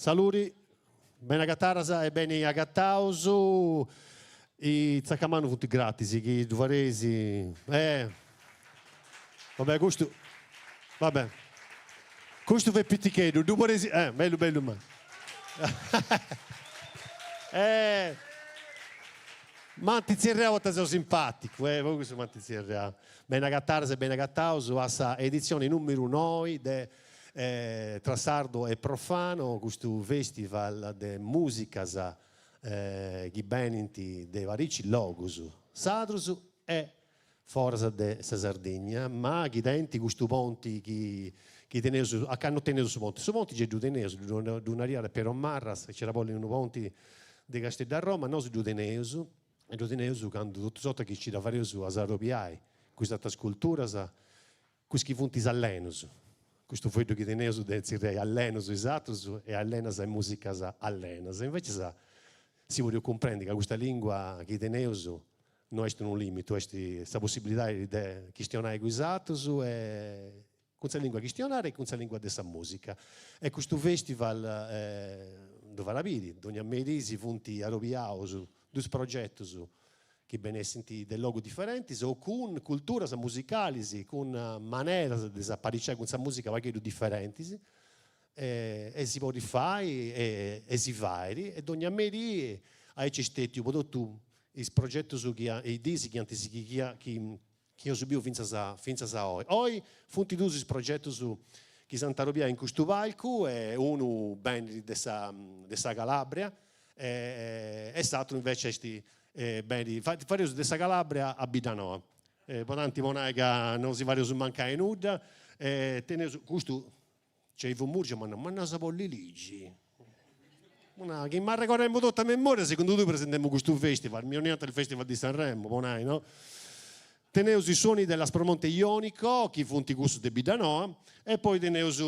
Saluti, bene Gatarasa e bene Agattausu, i Zacamano tutti gratis, i Duvaresi, vabbè, questo è pittichedo, Duvaresi, bello, ma. Mantizierrea volta sono simpatico, voi sono Mantizierrea. Bene Gatarasa e bene Agattausu, questa edizione numero 9 tra Sardo e Profano, questo festival di musica che benenti dei varici logos sadrus e forza de Sardegna, ma che denti questo ponti che teneso a canno teneso su ponti c'è giù teneso d'un'aria per Marras, c'era poi un ponti di Castel da Roma, non su giù teneso e giù teneso quando tutto sotto che ci da fare su a Saropiai, questa scultura questi punti s'allenos. Questo foglio che teneso direi allenos esatto e allenas e musica allenas. Invece si vuole comprendere che questa lingua che teneso non è un limite, è questa possibilità di questionare esatto e con questa lingua questionare e con questa lingua della musica. E questo festival dove la vedi, ogni mese punti a Robiao su due progetti che benessi dei logo differenti o con culture musicali, con maniere di apparire con questa musica differenti e si può fare e si fa e ogni mese hai stati tu i progetti i disi che ho subito fino a oggi. Oggi funti due progetti che Santa Robia in questo palco e uno ben dessa Calabria e stato invece fare su dessa Calabria a Bidanoa. Tanti monaica non si va su mancare nulla questo c'è i murgi ma non si può li leggi. Che mi ricordiamo tutta a memoria, secondo tu presentiamo questo festival, mi niente il festival di Sanremo, bonai, no? Teneus i suoni dell'Aspromonte ionico, che funti gusto di Bidanoa, e poi teneus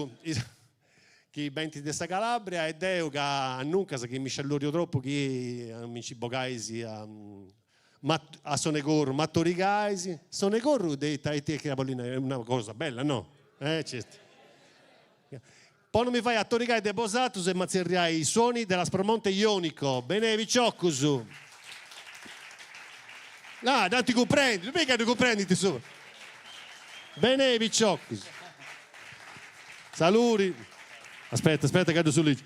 i benti di Calabria e Deo che nunca che mi scellorio troppo che mi ci bogaisi a Sonegorro, Mattorigaisi, Sonegorro dei Taiti che è una cosa bella, no? Certo. Poi non mi fai a Torrigai de Bosatus e mazzerriai i suoni dell'Aspromonte ionico. Bene, Viciocusu. No, non ti comprendi, mica ti comprendi su. Bene, Viciocusu. Saluti. Aspetta, cado su lì.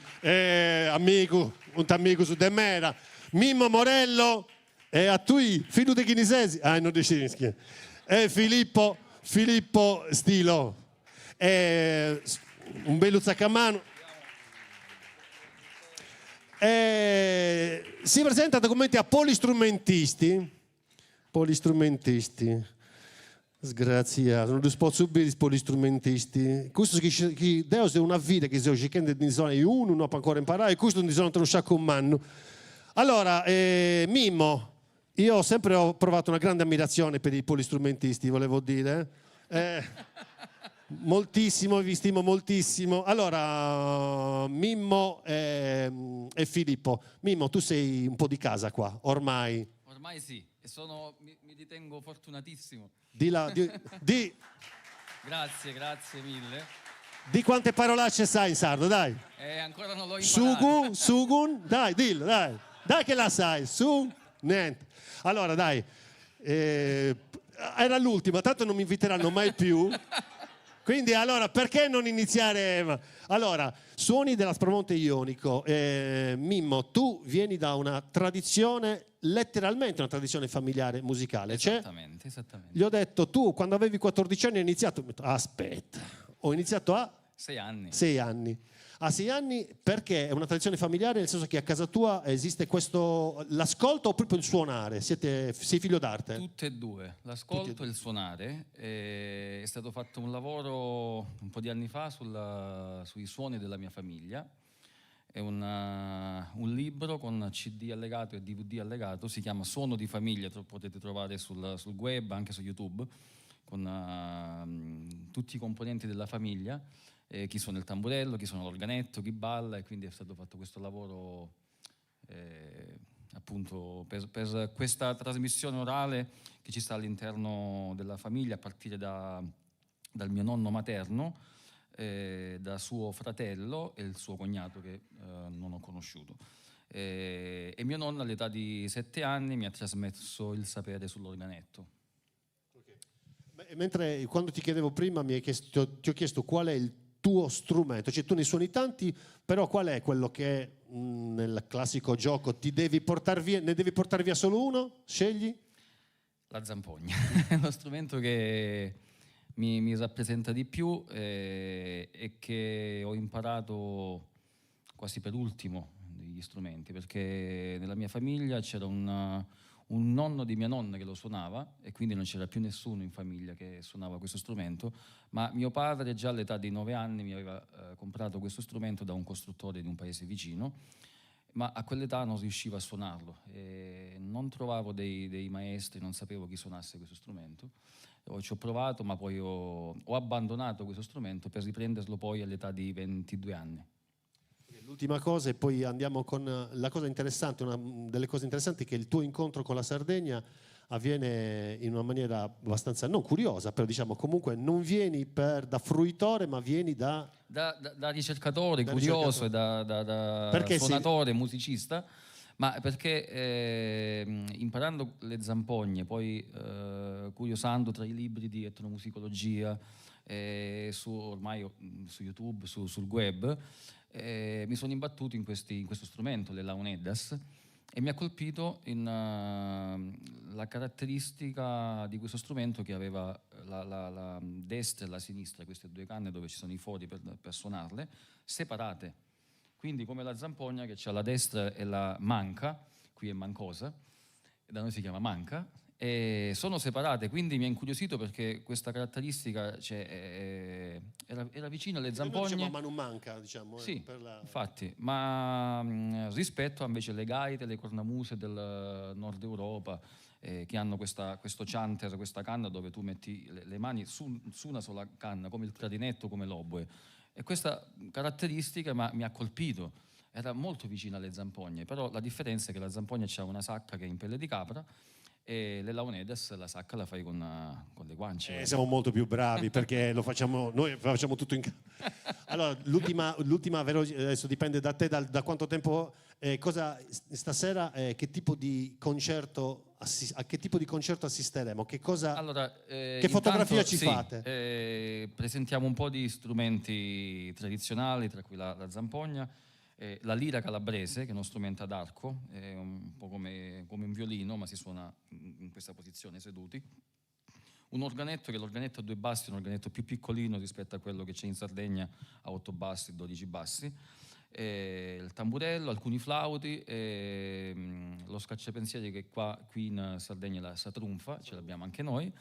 Amico, un amico su De Mera. Mimmo Morello e a tui, figlio di Chinisesi. Non dici. E Filippo Stilo. Un bello zacamano. Si presenta documenti a polistrumentisti. Sgraziato, non posso subire i polistrumentisti. Questo che Dio è una vita che si cercando di zona uno non può ancora imparare e questo non sono trasciato un manno. Allora, Mimmo, io ho provato una grande ammirazione per i polistrumentisti, volevo dire. Moltissimo, vi stimo moltissimo. Allora, Mimmo e Filippo. Mimmo, tu sei un po' di casa qua, ormai. Ormai sì, e mi ritengo fortunatissimo. Grazie mille. Di quante parolacce sai in sardo, dai. Ancora non l'ho imparato. Sugun, dai, dillo, dai. Dai che la sai, niente. Allora, dai, era l'ultima, tanto non mi inviteranno mai più. Quindi allora perché non iniziare? Allora, suoni dell'Aspromonte ionico. Mimmo, tu vieni da una tradizione, letteralmente una tradizione familiare musicale. Esattamente. Gli ho detto, tu quando avevi 14 anni hai iniziato? Aspetta, ho iniziato a? 6 anni. 6 anni. A 6 anni perché è una tradizione familiare, nel senso che a casa tua esiste questo, l'ascolto o proprio il suonare? Sei figlio d'arte? Tutte e due, l'ascolto e il suonare. È stato fatto un lavoro un po' di anni fa sui suoni della mia famiglia. È un libro con CD allegato e DVD allegato, si chiama Suono di famiglia, potete trovare sul web, anche su YouTube, con tutti i componenti della famiglia. Chi suona il tamburello, chi suona l'organetto, chi balla, e quindi è stato fatto questo lavoro appunto per questa trasmissione orale che ci sta all'interno della famiglia a partire dal mio nonno materno, da suo fratello e il suo cognato che non ho conosciuto. E mio nonno all'età di 7 anni mi ha trasmesso il sapere sull'organetto. Mentre quando ti chiedevo prima ti ho chiesto qual è il tuo strumento, cioè tu ne suoni tanti, però qual è quello che nel classico gioco ne devi portare via solo uno? Scegli? La zampogna, è uno strumento che mi rappresenta di più e che ho imparato quasi per ultimo degli strumenti, perché nella mia famiglia c'era un nonno di mia nonna che lo suonava e quindi non c'era più nessuno in famiglia che suonava questo strumento, ma mio padre già all'età di 9 anni mi aveva comprato questo strumento da un costruttore di un paese vicino, ma a quell'età non riuscivo a suonarlo e non trovavo dei maestri, non sapevo chi suonasse questo strumento. Ci ho provato, ma poi ho abbandonato questo strumento per riprenderlo poi all'età di 22 anni. L'ultima cosa e poi andiamo con la cosa interessante, una delle cose interessanti è che il tuo incontro con la Sardegna avviene in una maniera abbastanza, non curiosa, però diciamo comunque non vieni da fruitore ma vieni da ricercatore, curioso e da suonatore, musicista, ma perché imparando le zampogne, poi curiosando tra i libri di etnomusicologia, ormai su YouTube, sul web, mi sono imbattuto in questo strumento, le launeddas, e mi ha colpito la caratteristica di questo strumento che aveva la destra e la sinistra, queste due canne dove ci sono i fori per suonarle, separate. Quindi come la zampogna che ha la destra e la manca, qui è mancosa, da noi si chiama manca, e sono separate, quindi mi ha incuriosito perché questa caratteristica era vicina alle zampogne. Noi diciamo mano manca, diciamo. Sì, infatti, ma rispetto invece alle gaite, le cornamuse del nord Europa, che hanno questo chanter, questa canna dove tu metti le mani su una sola canna, come il clarinetto, come l'oboe. E questa caratteristica mi ha colpito. Era molto vicina alle zampogne, però la differenza è che la zampogna c'ha una sacca che è in pelle di capra e le launeddas la sacca la fai con le guance. Siamo molto più bravi perché noi facciamo tutto in Allora, l'ultima adesso dipende da te, da quanto tempo, stasera, che tipo di concerto a che tipo di concerto assisteremo? Che fotografia ci fate? Presentiamo un po' di strumenti tradizionali, tra cui la zampogna, la lira calabrese, che è uno strumento ad arco, è un po' come un violino, ma si suona in questa posizione seduti. Un organetto, che l'organetto a 2 bassi è un organetto più piccolino rispetto a quello che c'è in Sardegna, a 8 bassi, 12 bassi. Il tamburello, alcuni flauti, lo scacciapensieri che qui in Sardegna è la satrunfa, ce l'abbiamo anche noi,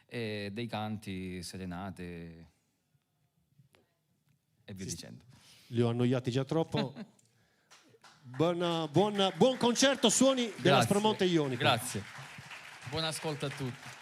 e dei canti, serenate e via dicendo. Li ho annoiati già troppo. Buon concerto, Suoni dell'Aspromonte Ionico. Grazie. Buon ascolto a tutti.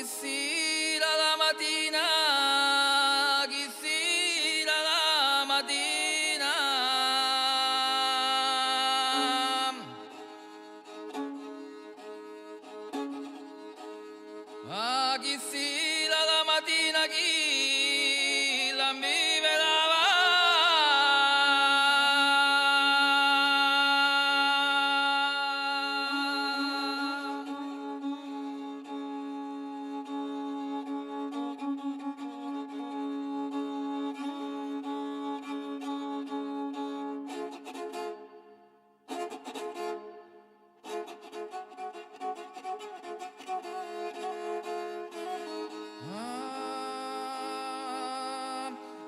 chi si la mattina, chi si la mattina, chi si la mattina, chi la vive lava.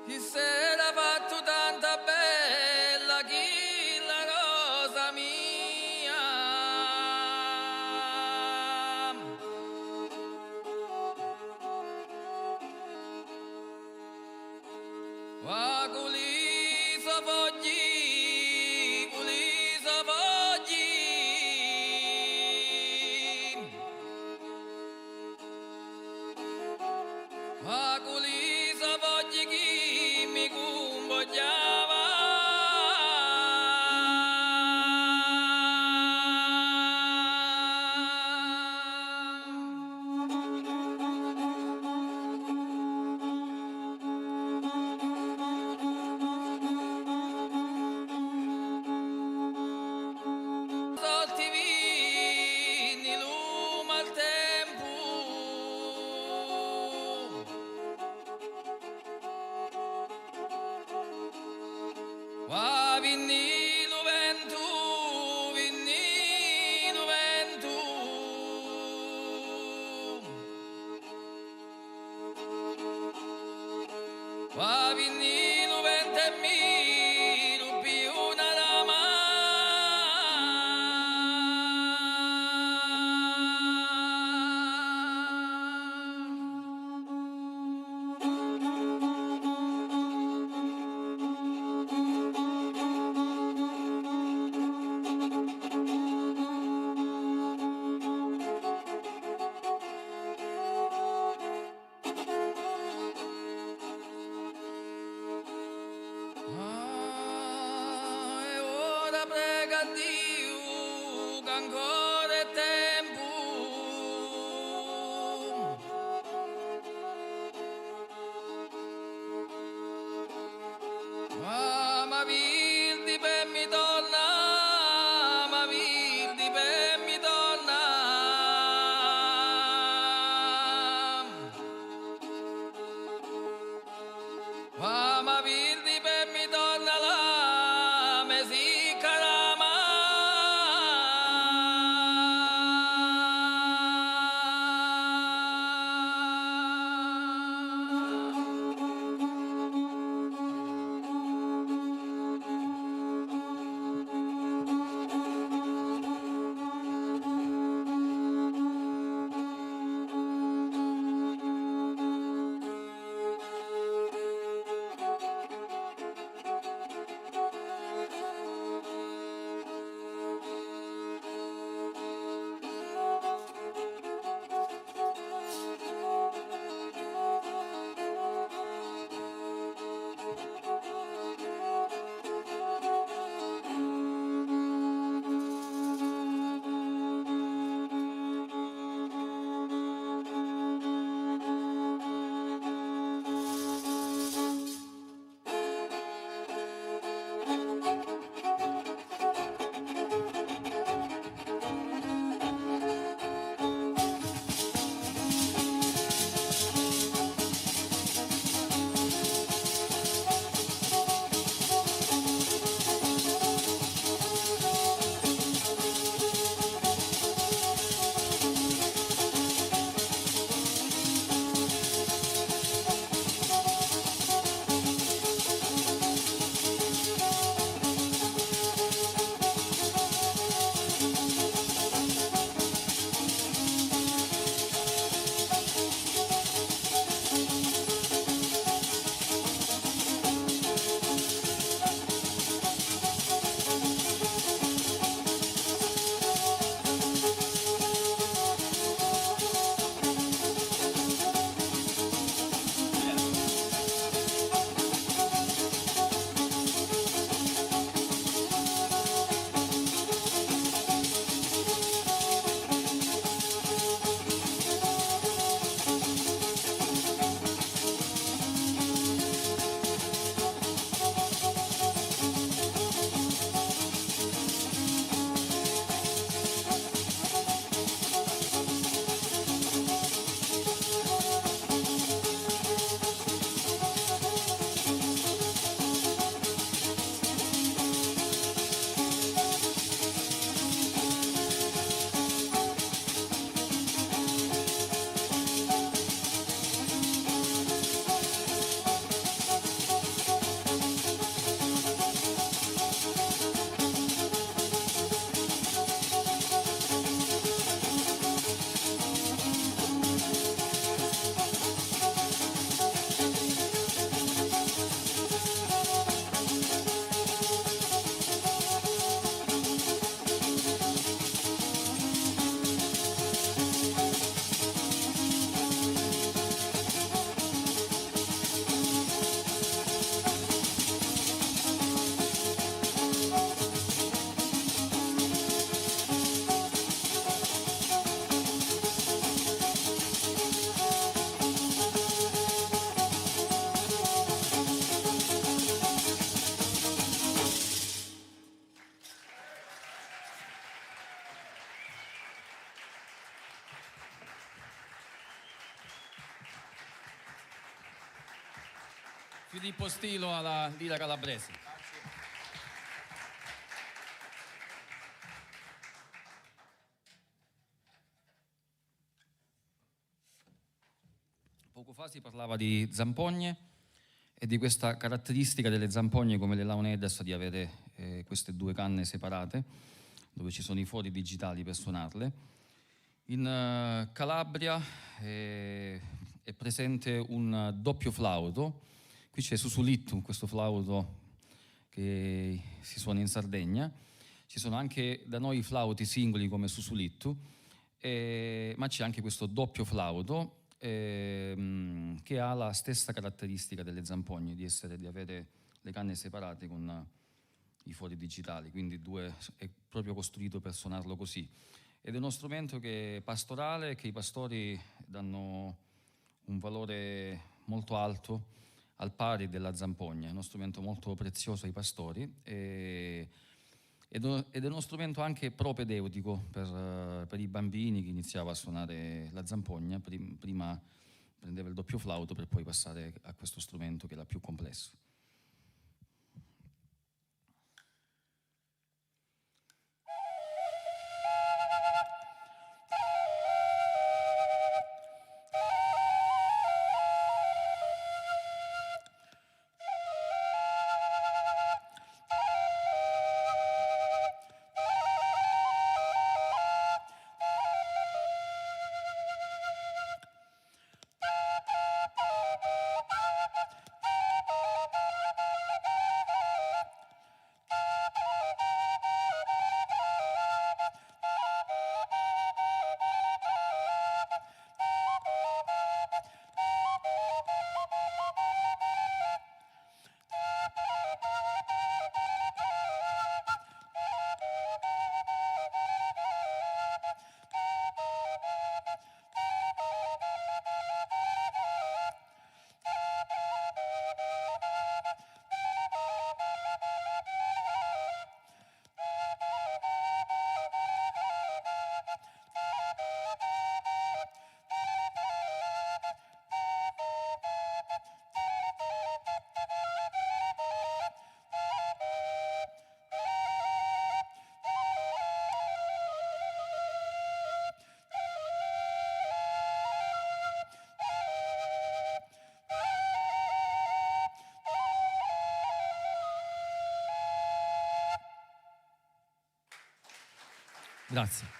Chi se l'ha fatto tanta bella, chi la cosa mia. Va culiso foggi, culiso foggi. Va culiso foggi chi mi cumbogliava. Solti vini luma al tempo. Va vinni lo vento, vinni lo vento. Va vinni lo vento e mi rubi una lama. E ora prega Dio che ancora è tempo. Ma virdi per mi torna, ma virdi per mi torna. Ma virdi per mi torna la mesica rama. Filippo Stilo alla lira calabrese. Poco fa si parlava di zampogne e di questa caratteristica delle zampogne come le Laonedas di avere queste due canne separate dove ci sono i fori digitali per suonarle. In Calabria è presente un doppio flauto. Qui c'è Susulittu, questo flauto che si suona in Sardegna. Ci sono anche da noi flauti singoli come Susulittu, ma c'è anche questo doppio flauto che ha la stessa caratteristica delle zampogne, di avere le canne separate con i fori digitali, quindi è proprio costruito per suonarlo così. Ed è uno strumento che è pastorale, che i pastori danno un valore molto alto, al pari della zampogna. È uno strumento molto prezioso ai pastori ed è uno strumento anche propedeutico per i bambini. Chi iniziava a suonare la zampogna prima prendeva il doppio flauto per poi passare a questo strumento che è la più complesso. Grazie.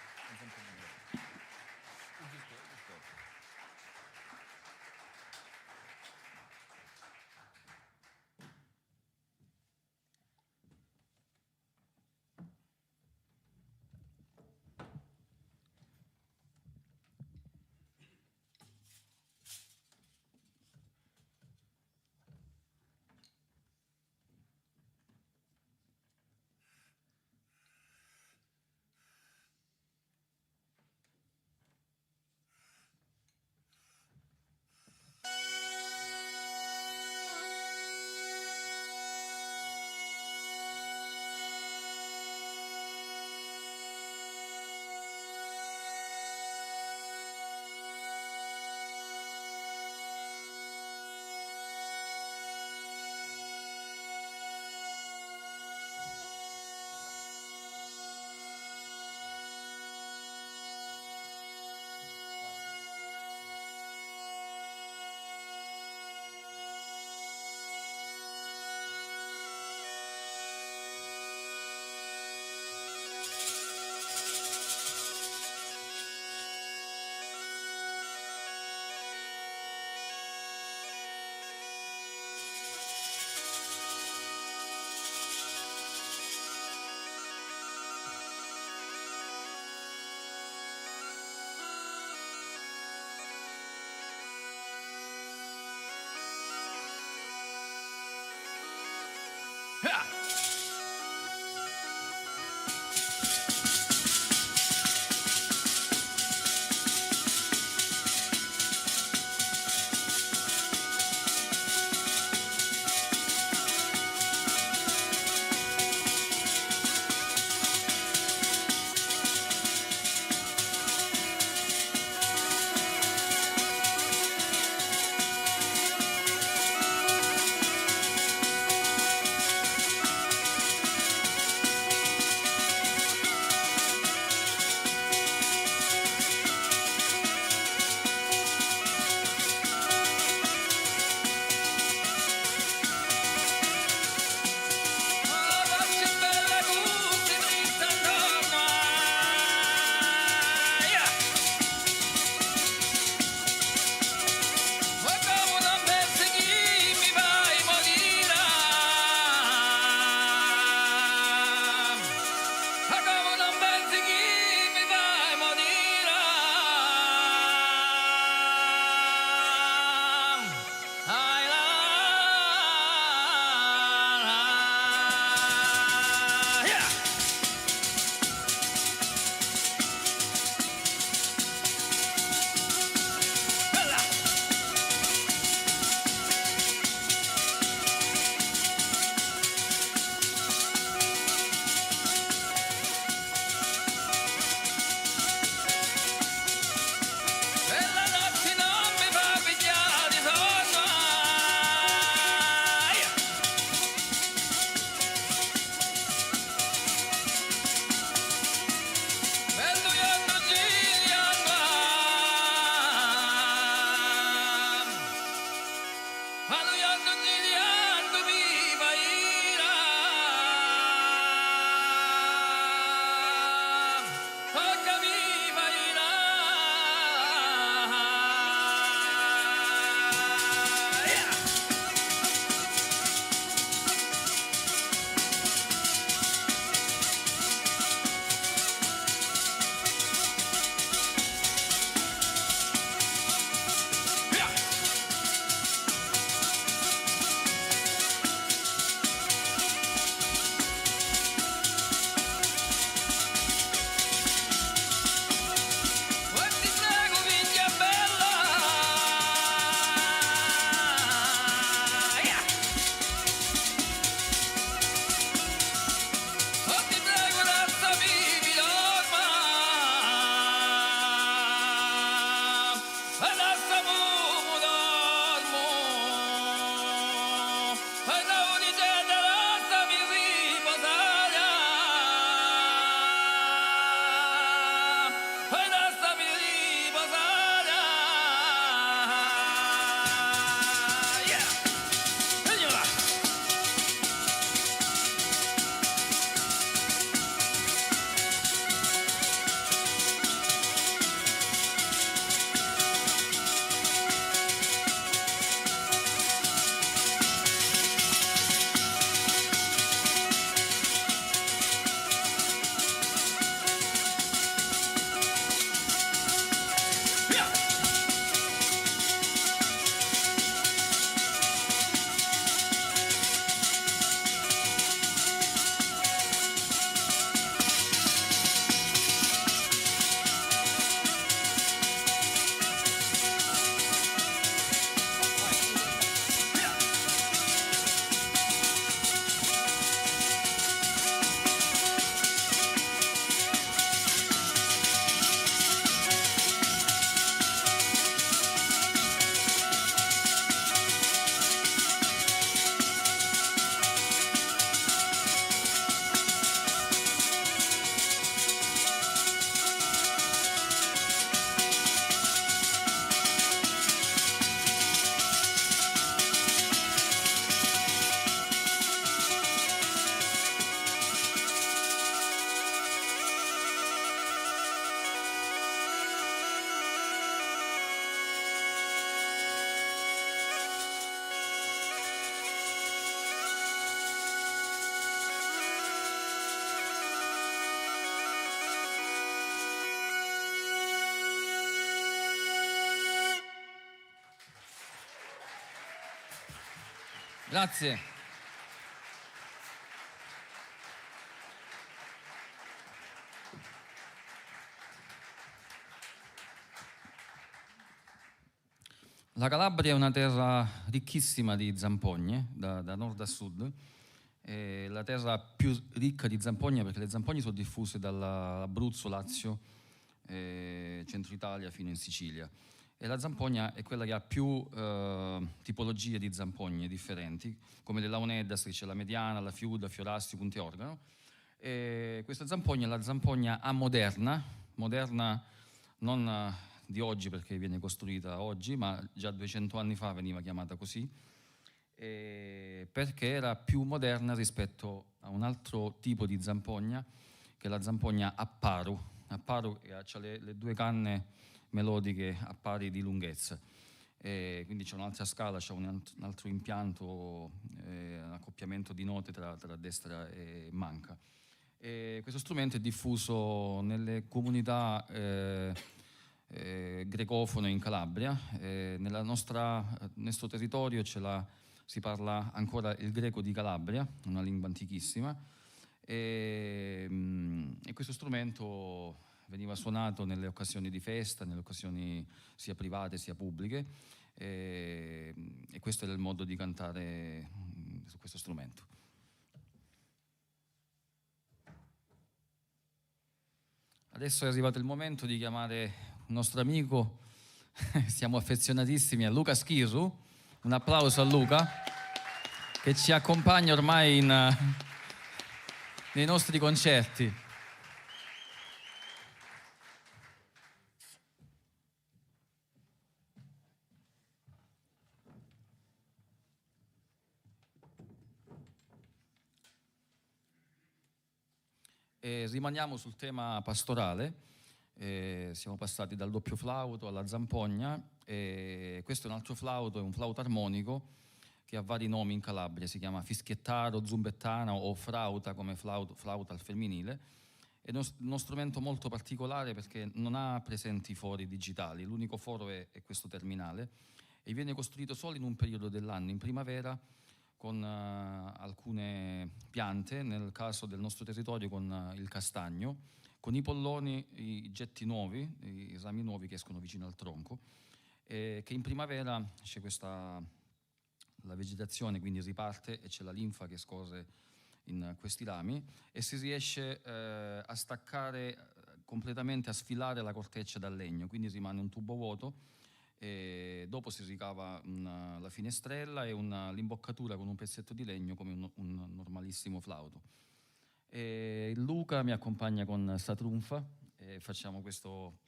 Grazie. La Calabria è una terra ricchissima di zampogne, da nord a sud. È la terra più ricca di zampogne perché le zampogne sono diffuse dall'Abruzzo, Lazio, centro Italia fino in Sicilia. E la zampogna è quella che ha più tipologie di zampogne differenti, come le launeddas, c'è la mediana, la fiuda, fiorastri, punti organo. E questa zampogna è la zampogna a moderna non di oggi perché viene costruita oggi, ma già 200 anni fa veniva chiamata così, perché era più moderna rispetto a un altro tipo di zampogna, che è la zampogna a paru. A paru ha le due canne melodiche a pari di lunghezza. Quindi c'è un'altra scala, c'è un altro impianto, un accoppiamento di note tra destra e manca. Questo strumento è diffuso nelle comunità grecofone in Calabria. Nel nostro territorio si parla ancora il greco di Calabria, una lingua antichissima, e questo strumento veniva suonato nelle occasioni di festa, nelle occasioni sia private sia pubbliche, e questo era il modo di cantare su questo strumento. Adesso è arrivato il momento di chiamare un nostro amico, siamo affezionatissimi a Luca Schisu, un applauso a Luca che ci accompagna ormai nei nostri concerti. Rimaniamo sul tema pastorale. Siamo passati dal doppio flauto alla zampogna. Questo è un altro flauto, è un flauto armonico che ha vari nomi in Calabria, si chiama fischiettaro, zumbettana o frauta come flauta al femminile. È uno strumento molto particolare perché non ha presenti fori digitali, l'unico foro è questo terminale e viene costruito solo in un periodo dell'anno, in primavera, con alcune piante, nel caso del nostro territorio con il castagno, con i polloni, i getti nuovi, i rami nuovi che escono vicino al tronco, che in primavera c'è la vegetazione, quindi riparte e c'è la linfa che scorre in questi rami e si riesce a staccare completamente, a sfilare la corteccia dal legno, quindi rimane un tubo vuoto. E dopo si ricava la finestrella e l'imboccatura con un pezzetto di legno come un normalissimo flauto. Luca mi accompagna con Satrunfa e facciamo questo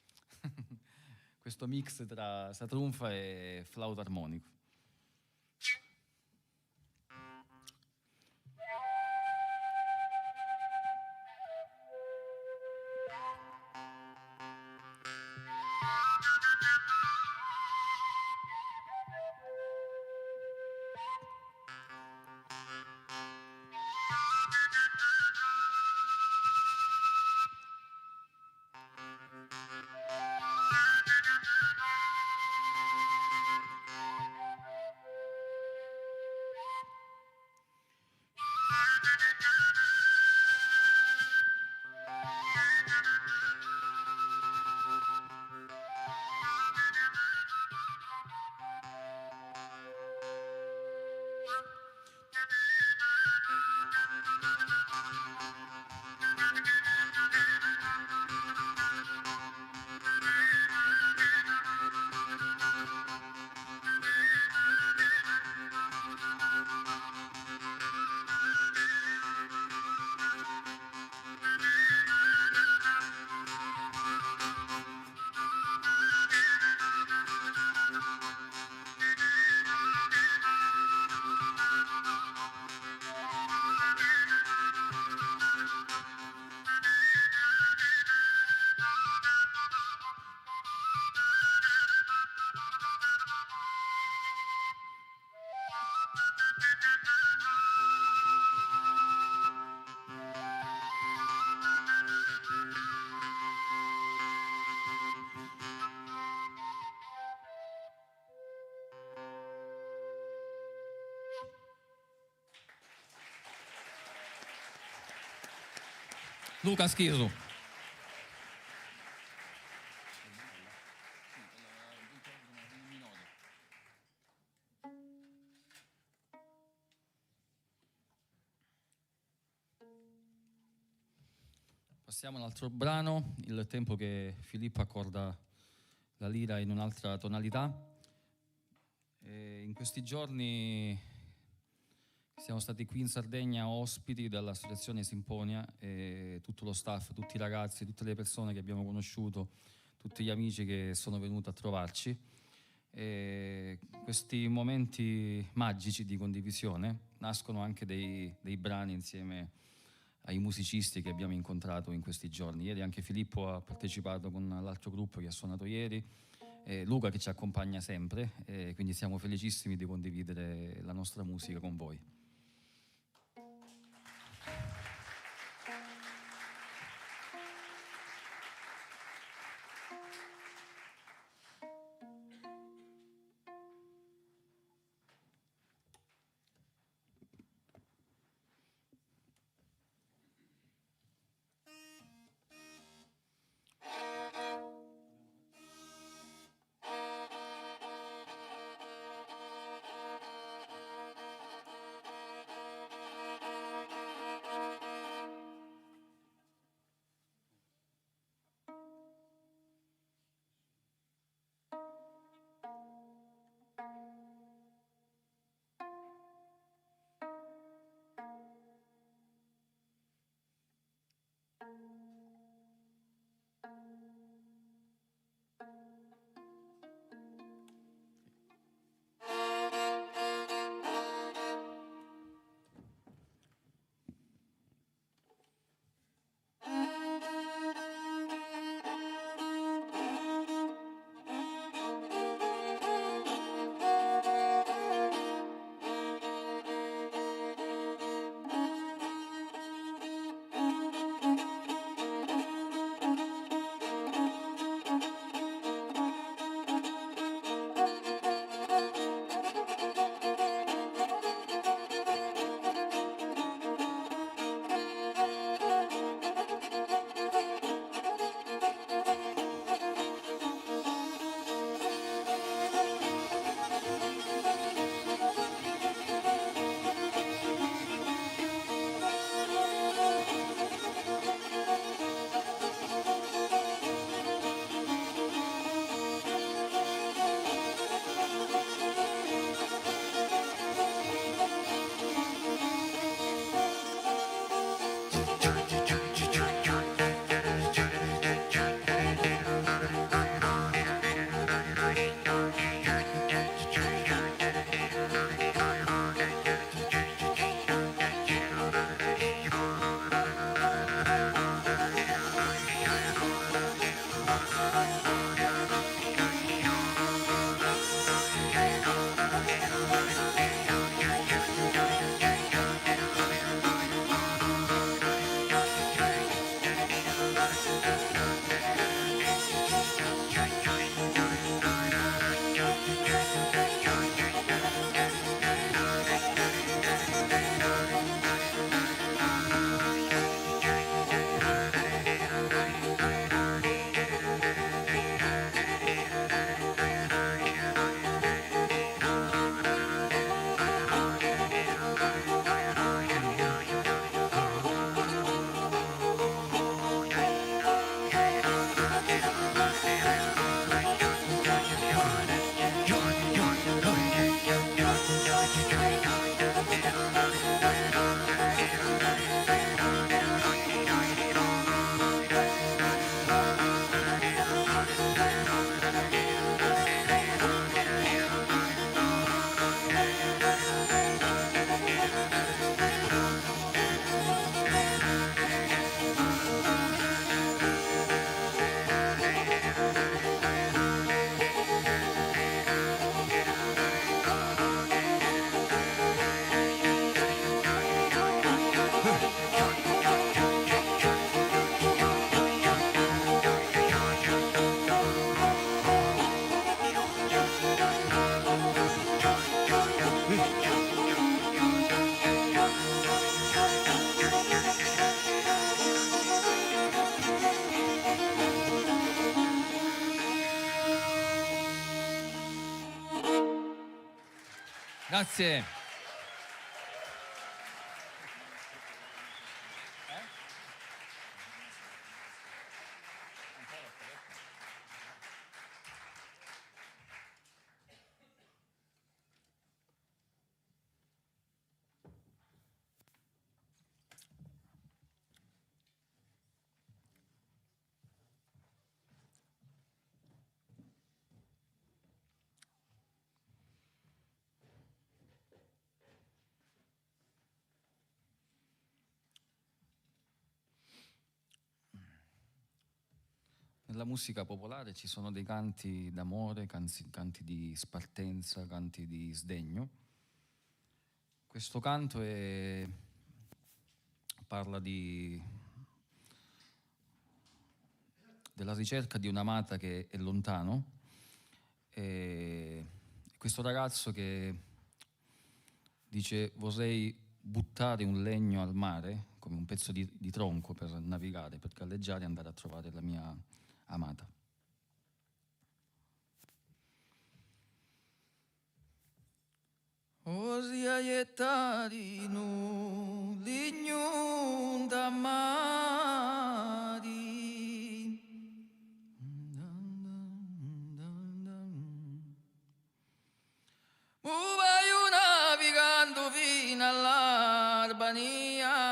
mix tra Satrunfa e flauto armonico. Luca Schirru. Passiamo a un altro brano, il tempo che Filippo accorda la lira in un'altra tonalità. In questi giorni siamo stati qui in Sardegna ospiti dall'associazione Simponia e tutto lo staff, tutti i ragazzi, tutte le persone che abbiamo conosciuto, tutti gli amici che sono venuti a trovarci. Questi momenti magici di condivisione nascono anche dei brani insieme ai musicisti che abbiamo incontrato in questi giorni. Ieri anche Filippo ha partecipato con l'altro gruppo che ha suonato ieri, Luca che ci accompagna sempre, quindi siamo felicissimi di condividere la nostra musica con voi. Grazie. Nella musica popolare ci sono dei canti d'amore, canti di spartenza, canti di sdegno. Questo canto parla della ricerca di un'amata che è lontano, e questo ragazzo che dice: vorrei buttare un legno al mare come un pezzo di tronco per navigare, per galleggiare e andare a trovare la mia amata. Osia yettari nu lignun damari muvaio navigando fino all'Albania.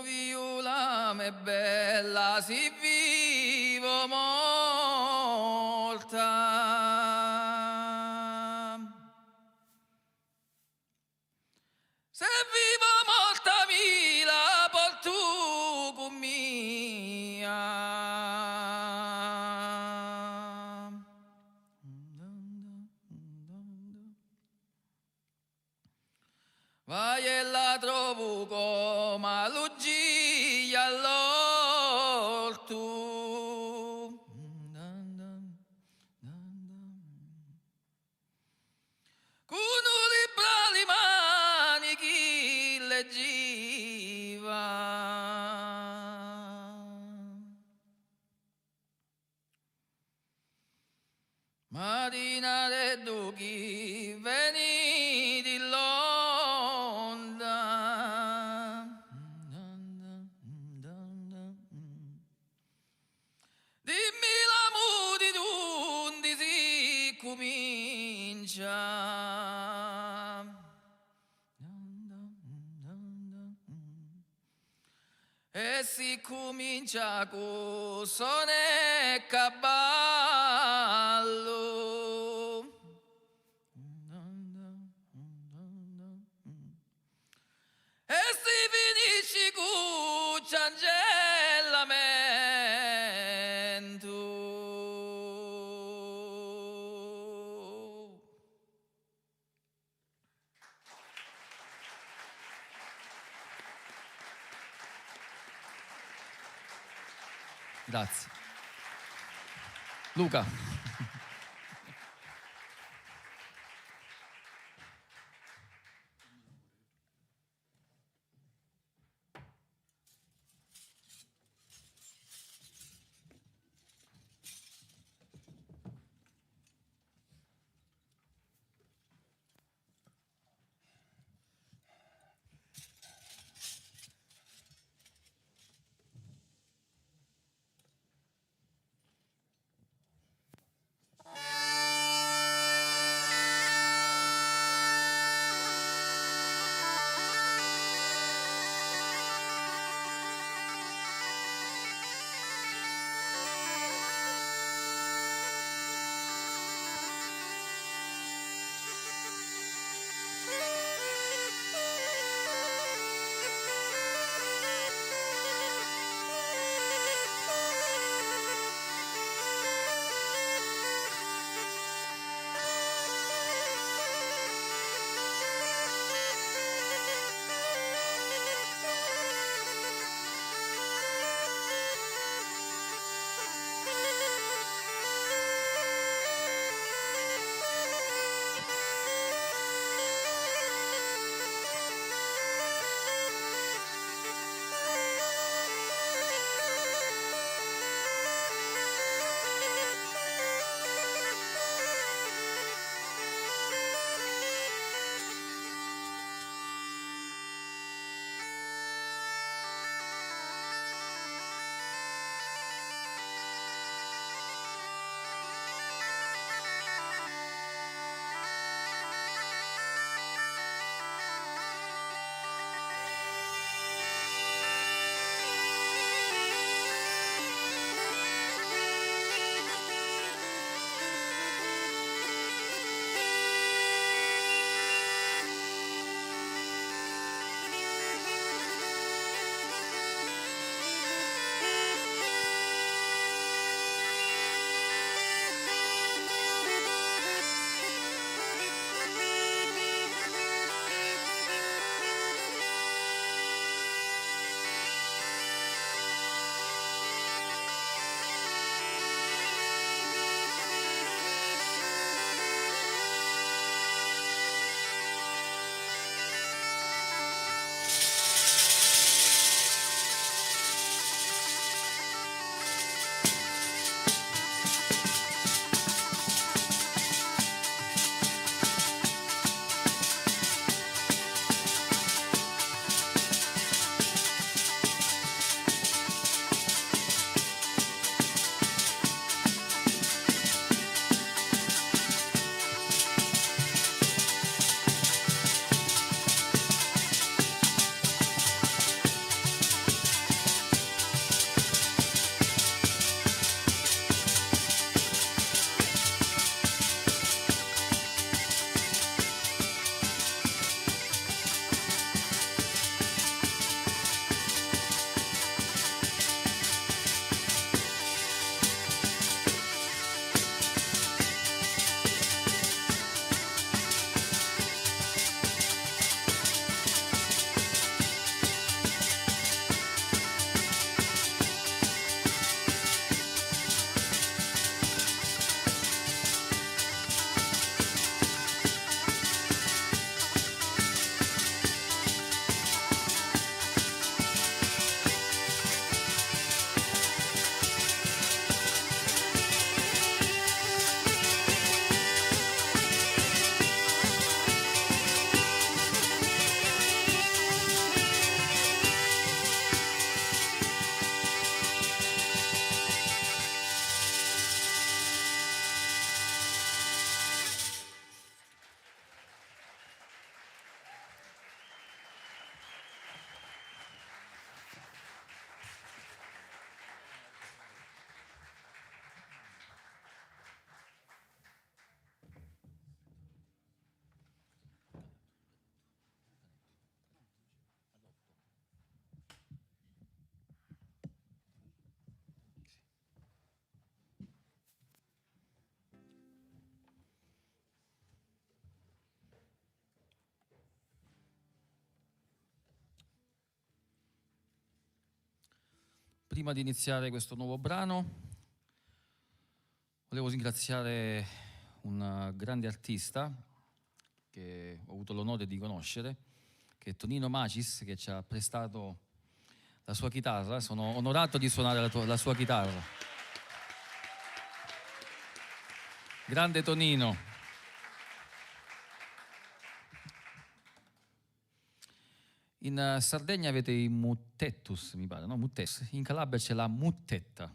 Viola me bella si vivo morta, se vivo morta mi la porto con mia. Vai e la trovo come l'uggia all'orto, con un libro alle mani chi leggeva. Marina de Duchi veni di l'onda, dimmi l'amore d'undi si comincia. E si comincia con sone e cavallo, e si finisce con cangellamento. Grazie. Luca. Prima di iniziare questo nuovo brano, volevo ringraziare un grande artista che ho avuto l'onore di conoscere, che è Tonino Macis, che ci ha prestato la sua chitarra. Sono onorato di suonare la sua chitarra. Grande Tonino. In Sardegna avete i muttettus, mi pare, no? Muttettus. In Calabria c'è la muttetta.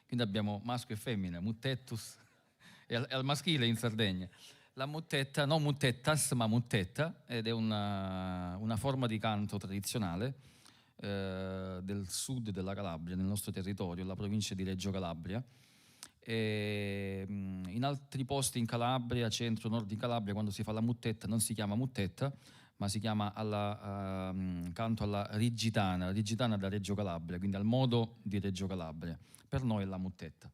Quindi abbiamo maschio e femmina, muttettus. È al maschile in Sardegna. La muttetta, non muttettas, ma muttetta, ed è una forma di canto tradizionale del sud della Calabria, nel nostro territorio, la provincia di Reggio Calabria. E in altri posti in Calabria, centro, nord di Calabria, quando si fa la muttetta non si chiama muttetta, ma si chiama canto alla rigitana da Reggio Calabria, quindi al modo di Reggio Calabria. Per noi è la muttetta.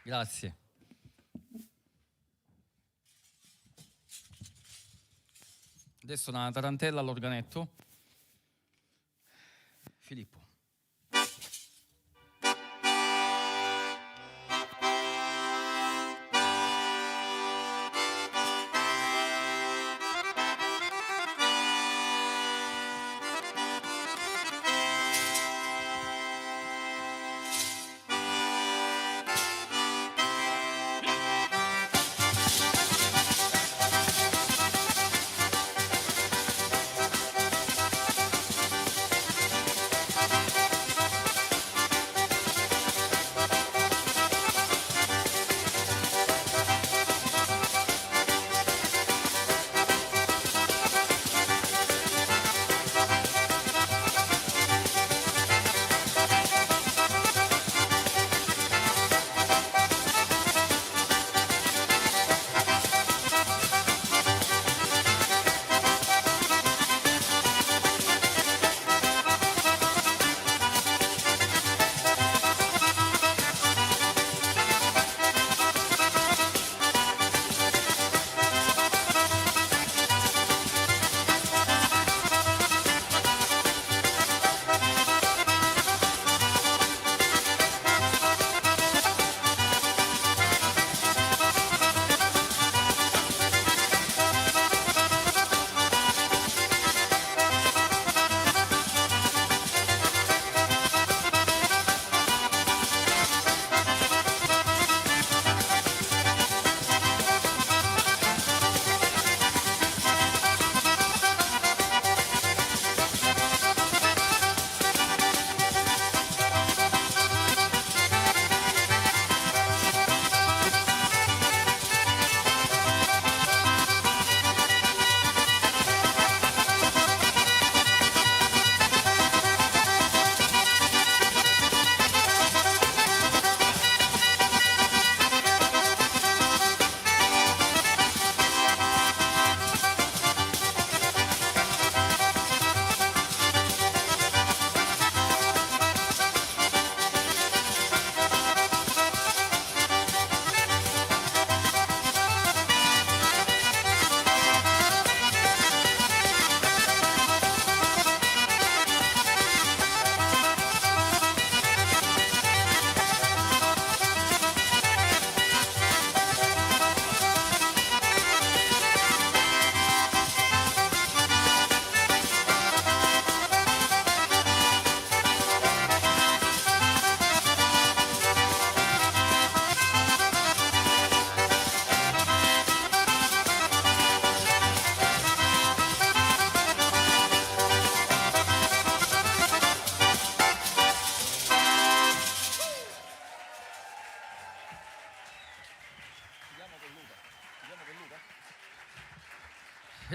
Grazie. Adesso una tarantella all'organetto. Filippo.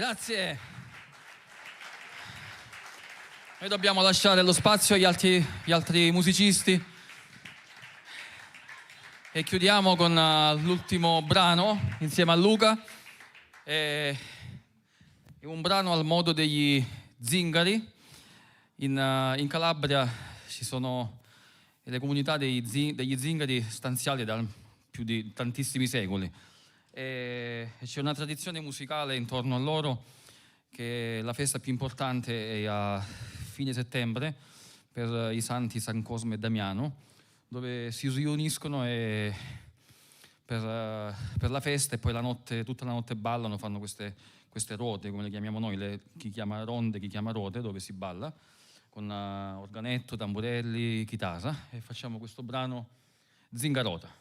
Grazie. Noi dobbiamo lasciare lo spazio agli altri musicisti e chiudiamo con l'ultimo brano insieme a Luca. È un brano al modo degli zingari. In Calabria ci sono le comunità degli zingari stanziali da più di tantissimi secoli e c'è una tradizione musicale intorno a loro, che la festa più importante è a fine settembre per i santi San Cosme e Damiano, dove si riuniscono per la festa, e poi tutta la notte ballano, fanno queste rote, come le chiamiamo noi, chi chiama ronde, chi chiama rote, dove si balla con organetto, tamburelli, chitarra, e facciamo questo brano Zingarota.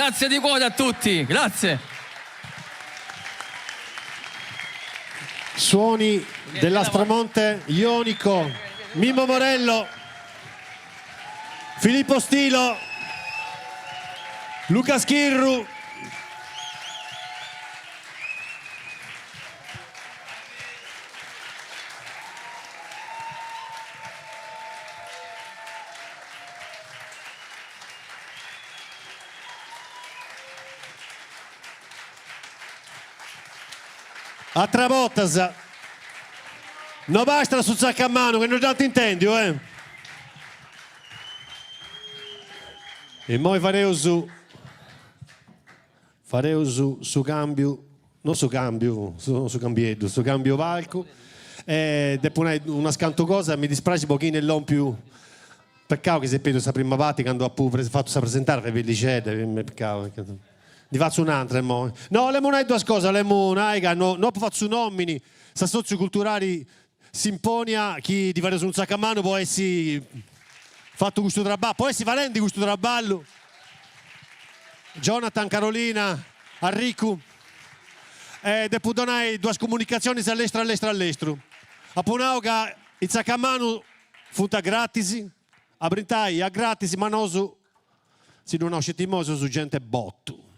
Grazie di cuore a tutti, grazie. Suoni dell'Aspromonte, Ionico, Mimmo Morello, Filippo Stilo, Luca Schirru. A trabotas, non basta su Zaccamano, che non tanto intendi, eh? E poi faremo su cambio, non su cambio, su cambietto, su cambio valco. E dopo una scanto cosa, mi dispiace un pochino e non più. Peccato che se Pedro sa prima parte quando ha fatto presentare per liceo, peccato. Di faccio un'altra, mo. No, le monete due cose, le monete, non faccio nomini, sa socioculturali simponia, chi di fare su un Zaccamano può essere fatto questo traballo, può essere valente questo traballo. Jonathan, Carolina, Arrepicus, e dopo donare due comunicazioni all'estero. A Punauga, il Zaccamano funta gratis, a Brintai a gratis, ma non si non ho scettimoso su gente botto.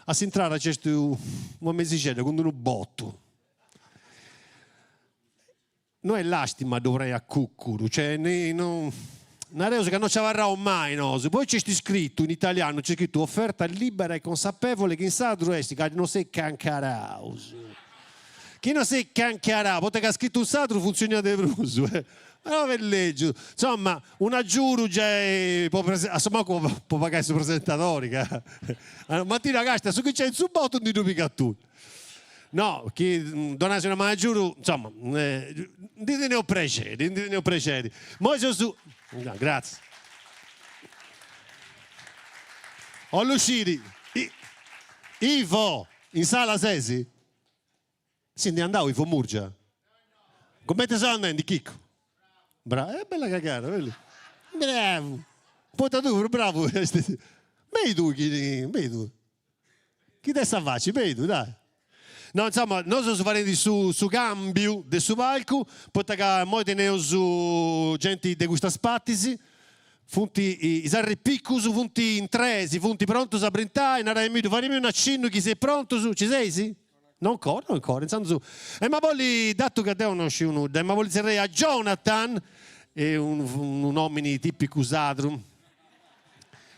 A Sintrara c'è un mesicello con un botto. Non è lastima dovrei a cuccuru, cioè non una cosa che non ci avrà mai, no? Poi c'è scritto in italiano, c'è scritto offerta libera e consapevole che in sardo è che non sei cancaraus. Chi non sei cancaraus, poi che ha scritto un sardo funziona di bruso, legge. Insomma, una giuro già può pagare i presentatori. Mattina gasta su chi c'è il subbotto di duplica tu. No, chi donassi una mano giuro, insomma, dite ne ho precedi. Ma su. No, grazie. Ho l'usciti. Ivo, in sala Sesi? Sì, ne andavo, Ivo Murgia. Come te sono andando, Chicco? Bravo, è bella cagata, vedi? Bravo. Poi tu, bravo. Vedi tu, chi te sta facci, vedi tu, dai. No, insomma, noi siamo farenti su cambio del suo palco, poi noi teniamo su gente di questa spattisi, funti i Arrepicus, funti in tre, funti pronto a brintare, faremo un accenno chi sei pronto su, ci sei, sì? Non ancora, insomma su. E ma poi, dato che devo non uno, ma voglio dire a Jonathan, è un uomo tipico usato.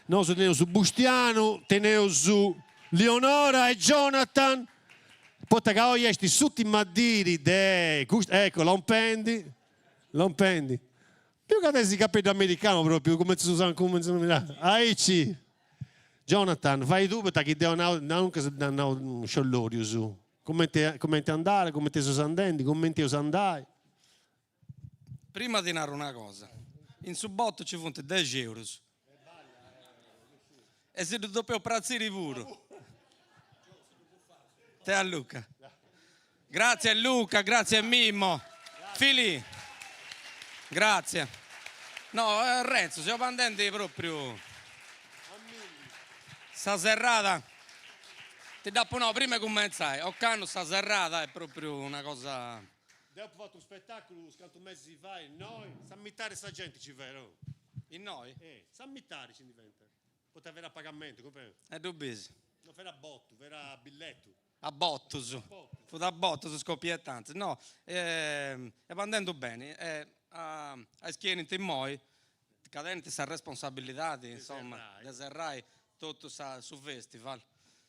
Noi teniamo su Bustiano, teniamo su Leonora e Jonathan. Poi che oggi esti tutti maddiri, ecco, l'ompendi. Più che adesso i capelli americano proprio, come si usano, come si usano. Aici. Jonathan, fai tu perché devono un sciollorio su. Come ti andare, come ti sono andando, come ti sono andare. Prima di narrare una cosa, in subbotto ci fonte 10 euro. E se tu doppio prezzi di puro. Te a Luca. Grazie a Luca, grazie a Mimmo. Fili. Grazie. No, Renzo, siamo andati proprio. Sta serrata. Ti dà no, prima cominciai. Occano sta serrata è proprio una cosa. Dopo ho fatto un spettacolo, scanto mesi fa, e noi, sammitare sta gente ci vero. In noi? Sammitare ci diventa. Poteva avere a pagamento, comprendo. È dubbioso. Non farà botto, verrà biglietto. A botto su. Fu da botto su scoppiettante. No, e andando bene. A schiena in moi, cadente sa responsabilità, insomma, deserrai tutto su festival.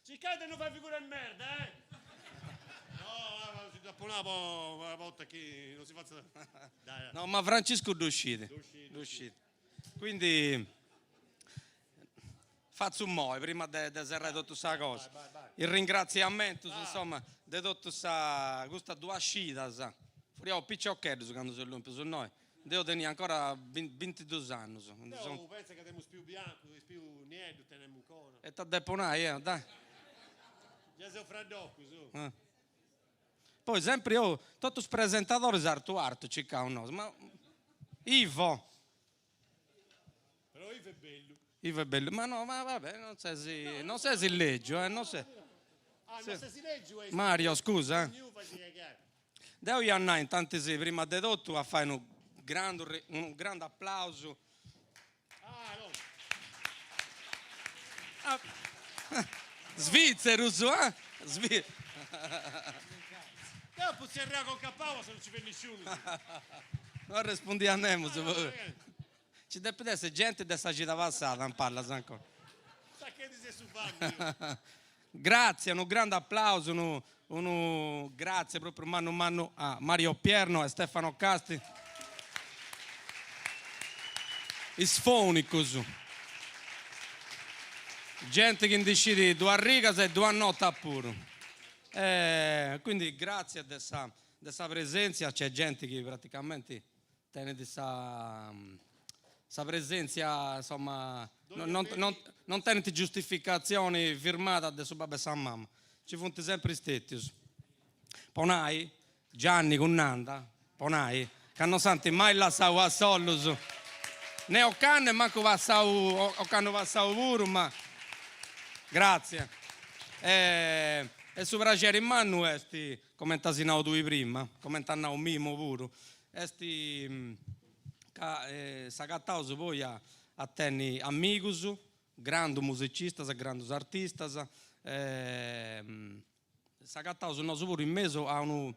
Ci cade non fai figura di merda, eh? No, dopo una volta che non si fa. Dai. No, ma Francesco d'uscite. Quindi faccio un mo' prima di serrare tutta questa cosa. Vai. Il ringraziamento, insomma, di tutta questa due uscita, sa. Fuoriamo piccioccheddo quando si è su noi. Devo tenere ancora 22 anni. Io penso che abbiamo più bianco, più niente, teniamo ancora. E ti deponai, dai. Già sei freddocco, su. Poi sempre io, tutti i presentatori arto ci cavano, ma Ivo. Però Ivo è bello. Ivo è bello, ma no, ma vabbè, non sei si leggio, non sei. Mario, scusa. Devo andare intanto sì, prima di tutto a fare un grande applauso. Svizzero, Dopo si arriva con K.O. se non ci vede nessuno. Non rispondiamo. Ci deve essere gente dessa città passata, non parla ancora. Sa che dice su Fabio. Grazie, un grande applauso, grazie proprio mano a Mario Pierno e Stefano Casti. Isfonicus. Gente che decide due rigas e due notte pure. Quindi grazie a questa presenza, c'è gente che praticamente tiene questa presenza, insomma, non tiene giustificazioni firmate adesso babbe San Mamma. Ci funti sempre stessi. Ponai, Gianni con Nanda, Ponai, che non santi mai lasciato a Sollus. Ne ho canne, manco vassau pure, ma grazie. E su piacere in mano, come antasinavo tu prima, come antanavo mimo pure, sagattauso poi a tenni amigos, grandi musicisti, grandi artisti, sagattauso noi pure in mezzo a un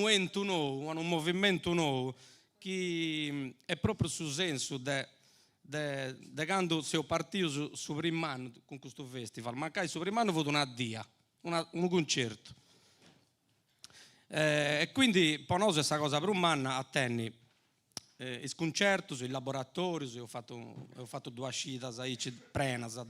ente nuovo, a un movimento nuovo, che è proprio sul senso di quando si è partito su primo anno con questo festival, ma che su primo anno ho avuto una dia, un concerto. E quindi per noi questa cosa per un anno a tenni il concerto, il laboratorio, ho fatto due uscite prenas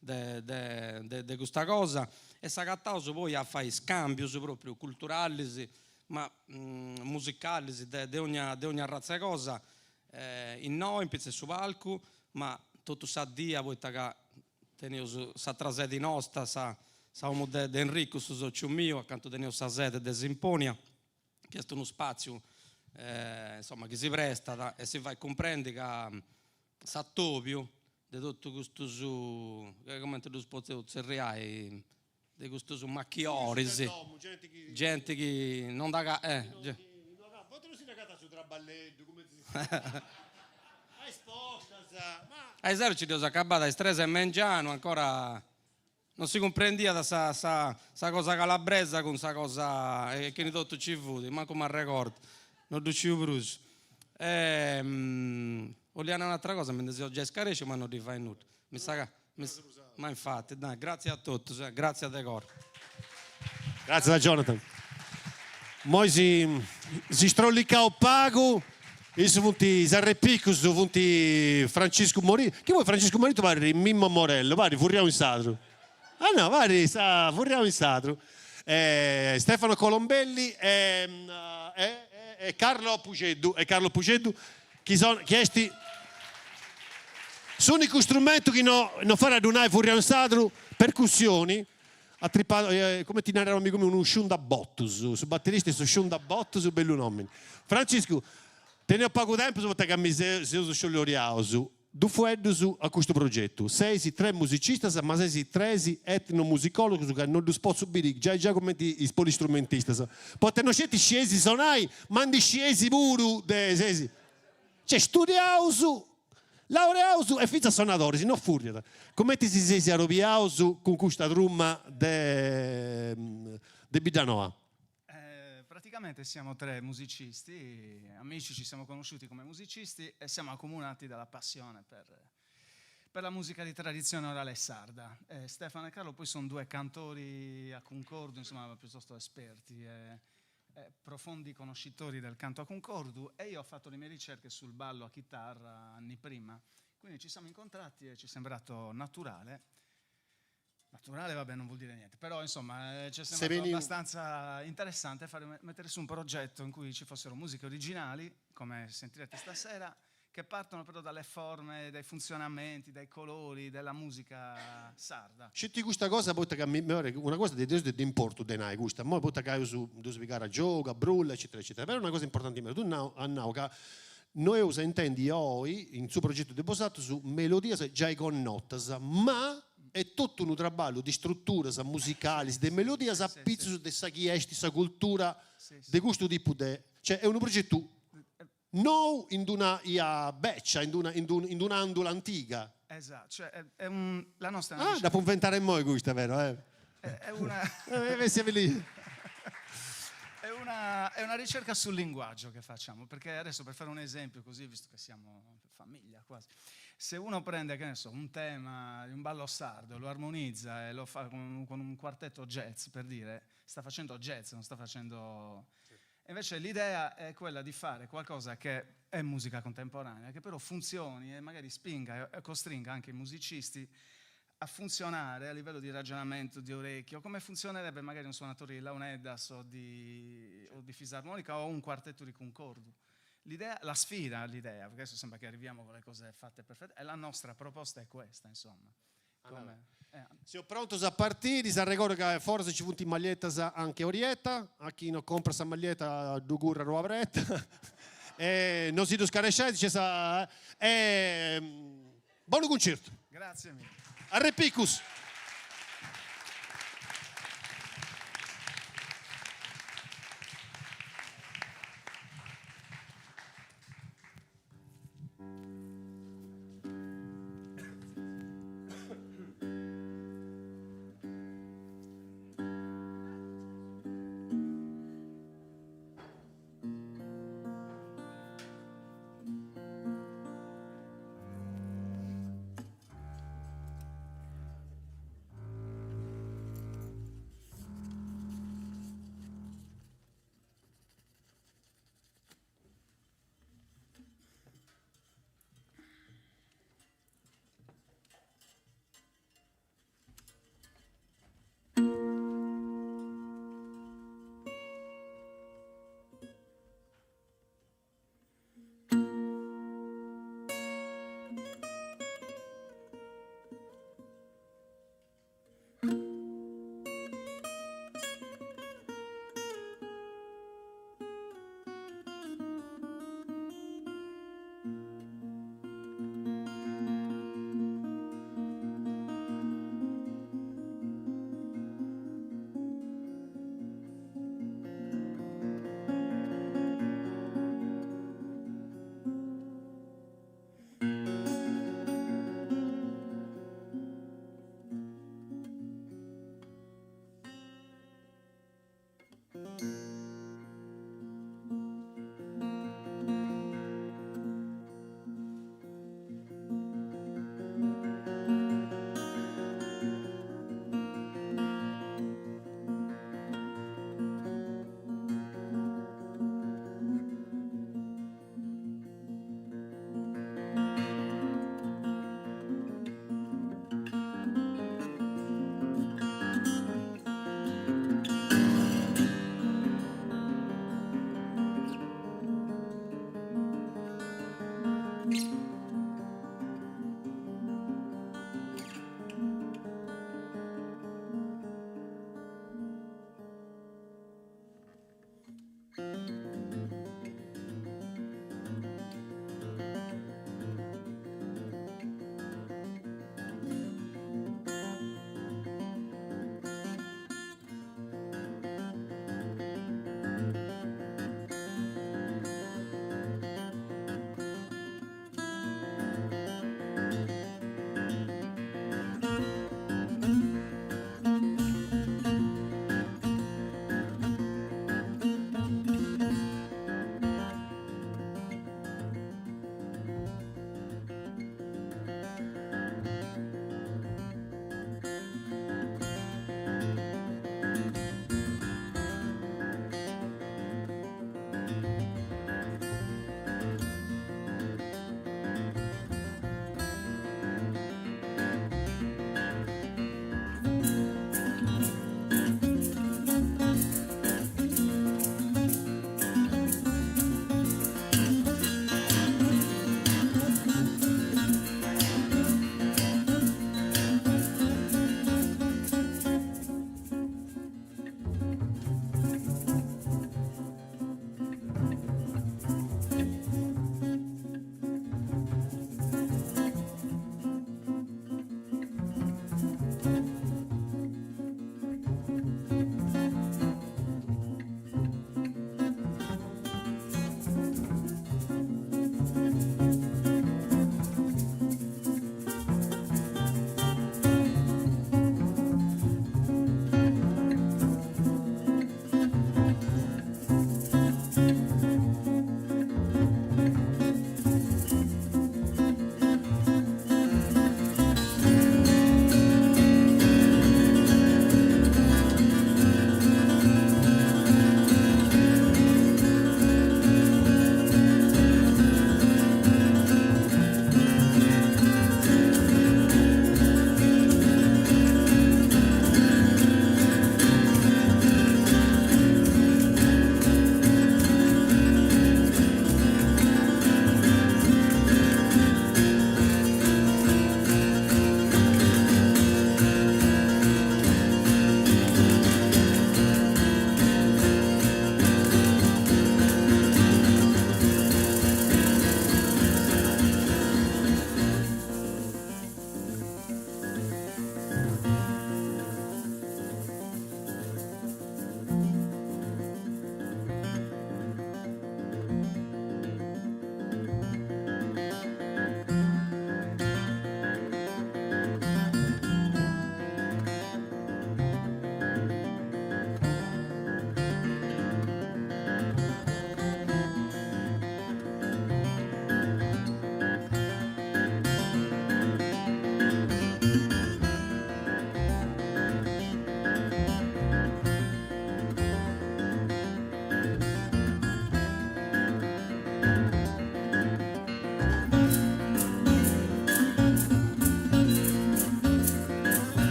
di questa cosa e sagattauso poi a fare scambi proprio culturali, ma musicali di ogni razza di cosa in noi, in pezzi su palco, ma tutto sa dia voi che teniamo sa trasedi nostra, sa uomo di Enrico su socio mio, accanto teniamo sa sede di Simponia, che è uno spazio insomma che si presta e si va a comprendere che sa topio di tutto questo su come te lo sposo serriai di questo su macchiori, gente che non da ai zero ci devo acabare dai stress e mangiano ancora non si comprendia da sa cosa calabresa con sa cosa che ne tutto ci vuole ma come ricordo non riuscivo Bruce vogliamo un'altra cosa mentre si già scaresce ma non rifai nulla mi sa che ma infatti dai, grazie a tutti grazie a te cor grazie da Jonathan moi si strollica o pago Isso vunti Arrepicus, vunti Francesco Morito. Che vuoi Francesco Morito? Vari Mimmo Morello, vari Furriamo in Sadro. Ah no, vari Furriamo in Sadro. Stefano Colombelli e Carlo Puceddu. Che sono chiesti. L'unico strumento che non fa radunare Furriamo in Sadro, percussioni. Come ti narrano come uno Shunda Bottus. Su batteristi su Shunda Bottus, bello nome. Francesco. Tenho poco tempo perché mi sono scioloriato. Du fueddu a questo progetto. Sei tre musicisti, ma sei tre etnomusicologi che non li posso dire già come i polistrumentisti. Poi non siete scesi sonai, ma di scesi pure. Cioè studiato, laureato e fino a suonatori, non furia. Come ti sei arrabbiato con questa trumma di Bidanoa? Praticamente siamo tre musicisti, amici, ci siamo conosciuti come musicisti e siamo accomunati dalla passione per la musica di tradizione orale sarda. Stefano e Carlo poi sono due cantori a concordo, insomma piuttosto esperti e profondi conoscitori del canto a concordo e io ho fatto le mie ricerche sul ballo a chitarra anni prima, quindi ci siamo incontrati e ci è sembrato naturale. Naturale, vabbè, non vuol dire niente, però insomma ci è sembrato abbastanza interessante mettere su un progetto in cui ci fossero musiche originali, come sentirete stasera, che partono però dalle forme, dai funzionamenti, dai colori, della musica sarda. Scetti questa cosa, una cosa di importo denai, questa, poi che su spiegare a gioca, a brulla, eccetera, eccetera. Però è una cosa importante, tu che noi usa intendi oggi in suo progetto di posato su melodie già con note, ma è tutto un trabalho di strutture musicali, di melodie a pizzo di questa cultura di questo tipo di... Cioè è un progetto non in una beccia, in una andula antica. Esatto, cioè la nostra... Da può inventare in noi questa, vero? È una... È una ricerca sul linguaggio che facciamo, perché adesso per fare un esempio così, visto che siamo famiglia quasi, se uno prende, che ne so, un tema di un ballo sardo, lo armonizza e lo fa con un quartetto jazz, per dire, sta facendo jazz, non sta facendo... Invece l'idea è quella di fare qualcosa che è musica contemporanea, che però funzioni e magari spinga e costringa anche i musicisti a funzionare a livello di ragionamento, di orecchio, come funzionerebbe magari un suonatore di launeddas o di fisarmonica o un quartetto di concordo. L'idea, la sfida, l'idea, perché adesso sembra che arriviamo con le cose fatte perfette, e la nostra proposta è questa, insomma. Siamo pronti a partire, si ricorda che forse ci vuole maglietta anche Orietta, a chi non compra questa maglietta, dugurra lo avrete. E non si scarescete, buon concerto. Grazie mille. Arrepicus.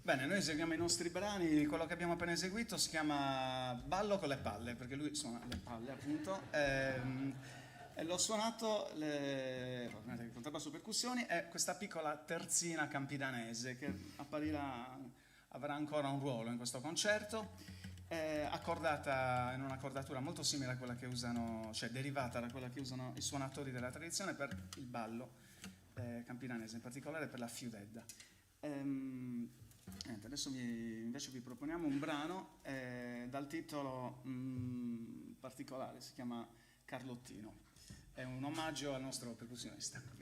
Bene, noi eseguiamo i nostri brani, quello che abbiamo appena eseguito si chiama Ballo con le palle, perché lui suona le palle appunto, e l'ho suonato il contrabbasso percussioni e questa piccola terzina campidanese che avrà ancora un ruolo in questo concerto, accordata in un'accordatura molto simile a quella che usano, cioè derivata da quella che usano i suonatori della tradizione per il ballo campidanese, in particolare per la fiudedda. Adesso invece vi proponiamo un brano dal titolo particolare, si chiama Carlottino, è un omaggio al nostro percussionista.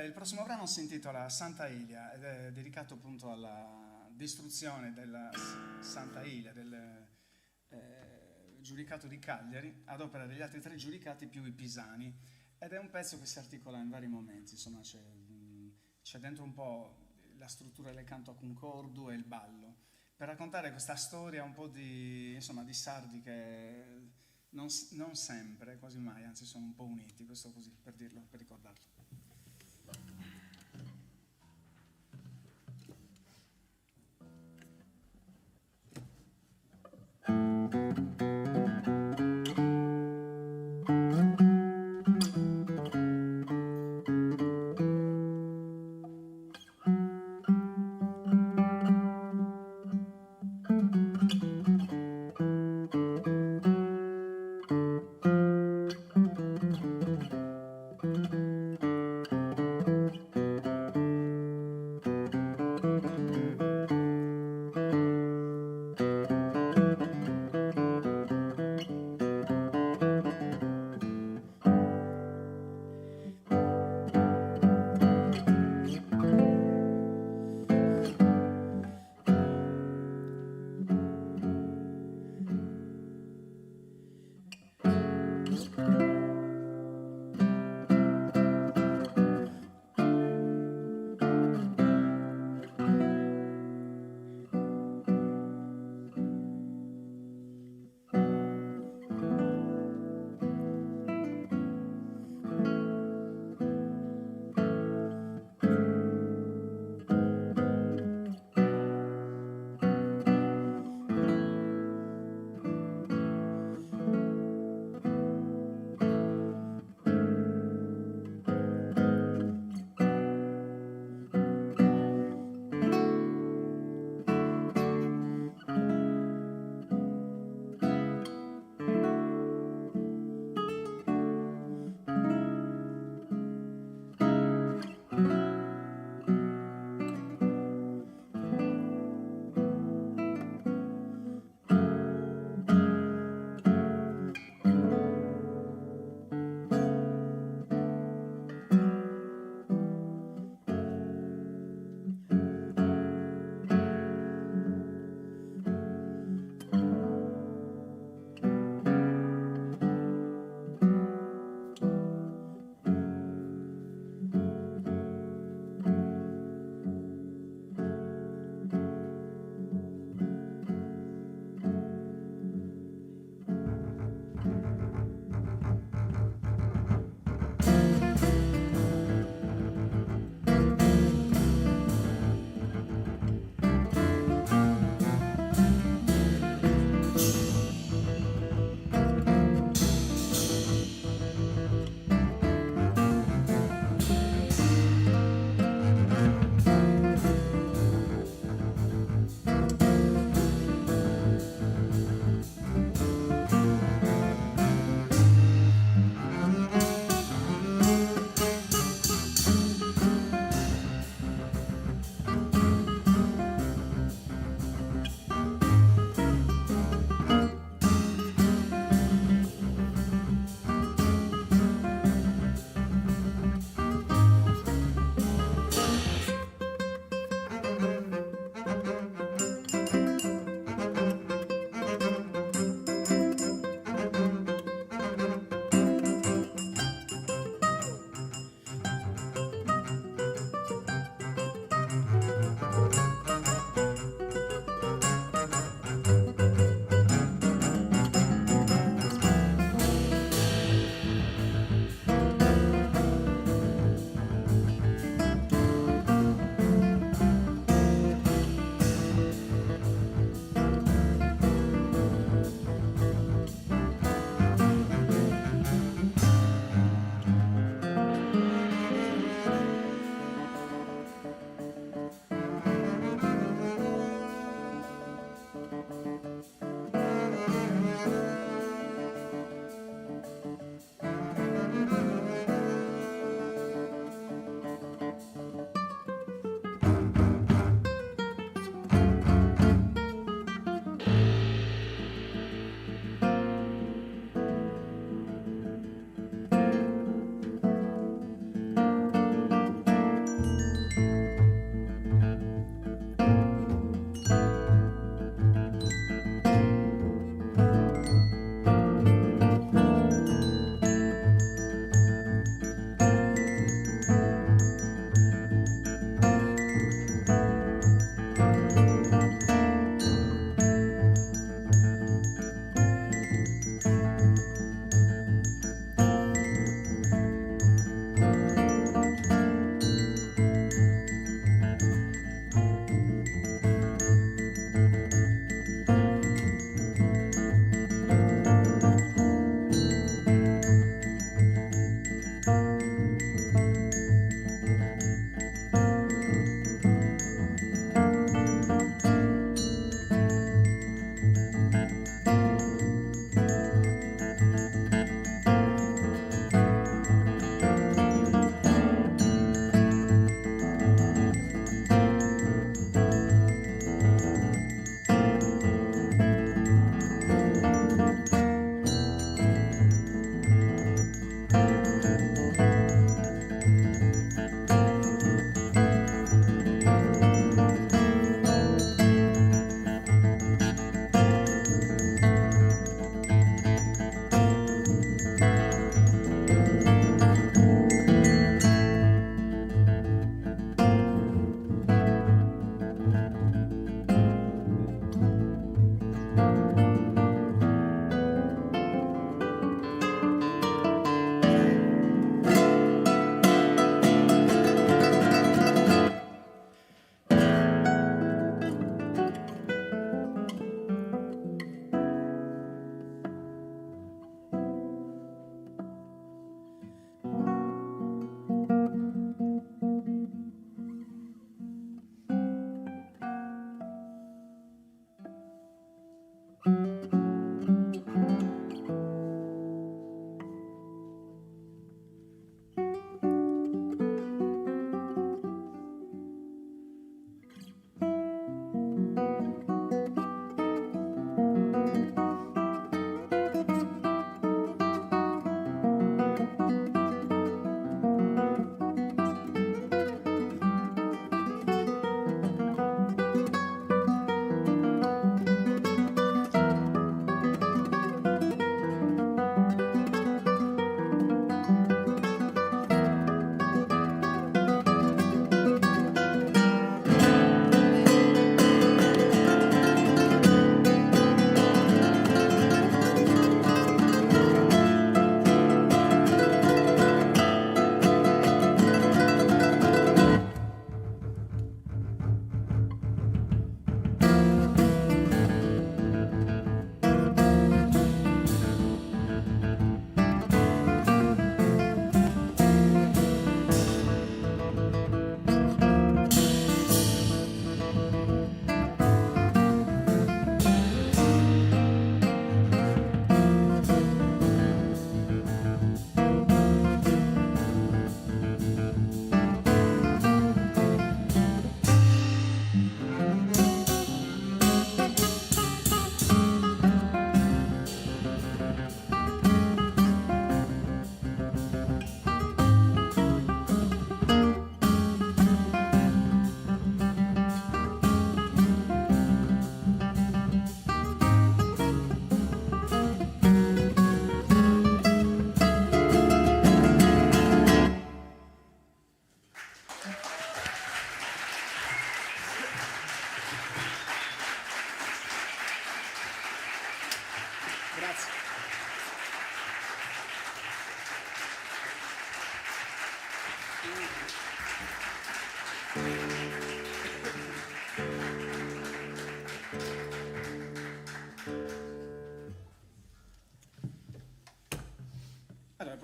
Il prossimo brano si intitola Santa Ilia ed è dedicato appunto alla distruzione della Santa Ilia, del giudicato di Cagliari, ad opera degli altri 3 giudicati più i pisani, ed è un pezzo che si articola in vari momenti, insomma c'è dentro un po' la struttura del canto a concordo e il ballo, per raccontare questa storia un po' di sardi che non sempre, quasi mai, anzi sono un po' uniti, questo così per dirlo, per ricordarlo.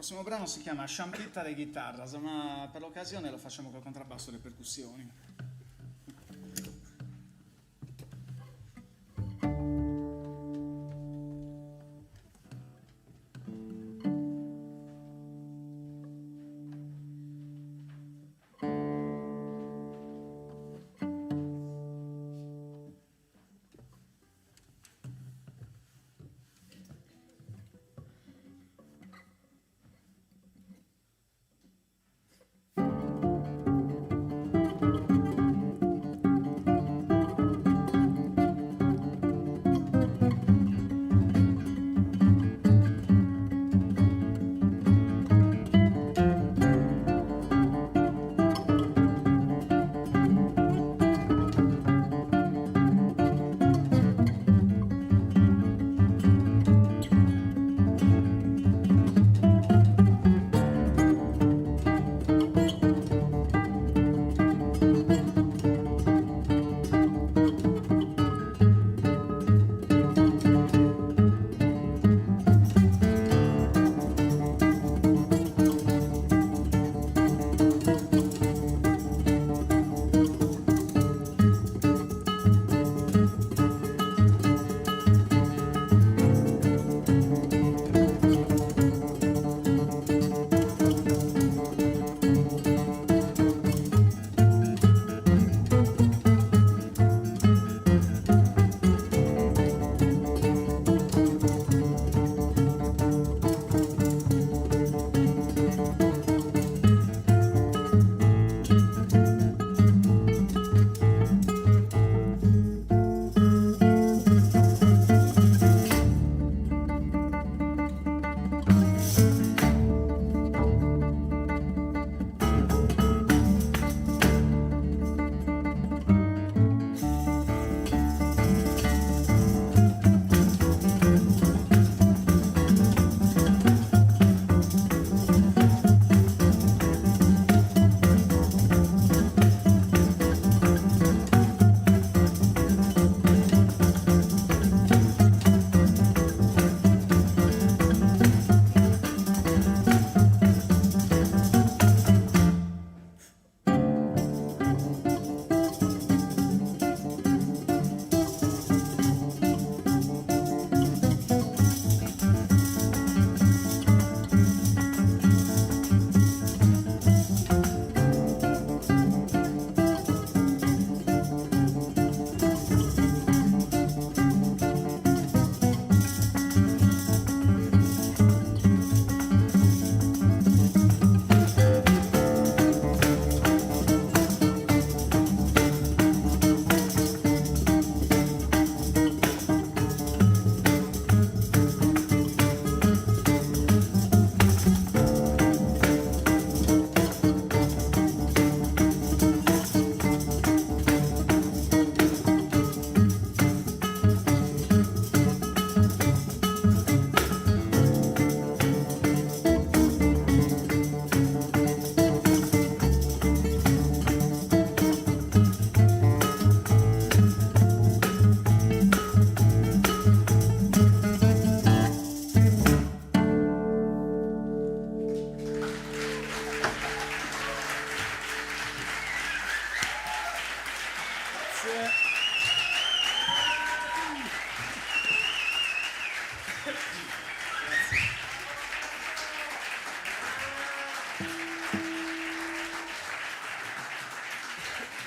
prossimo brano si chiama Champita de Guitarras, ma per l'occasione lo facciamo col contrabbasso e le percussioni.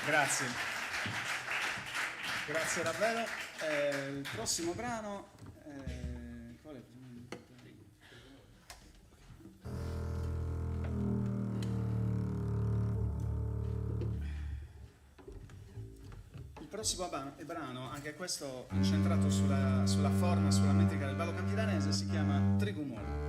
Grazie. Grazie davvero. Il prossimo brano... qual è? Il prossimo brano, anche questo incentrato sulla forma, sulla metrica del ballo campidanese, si chiama Trigumolo.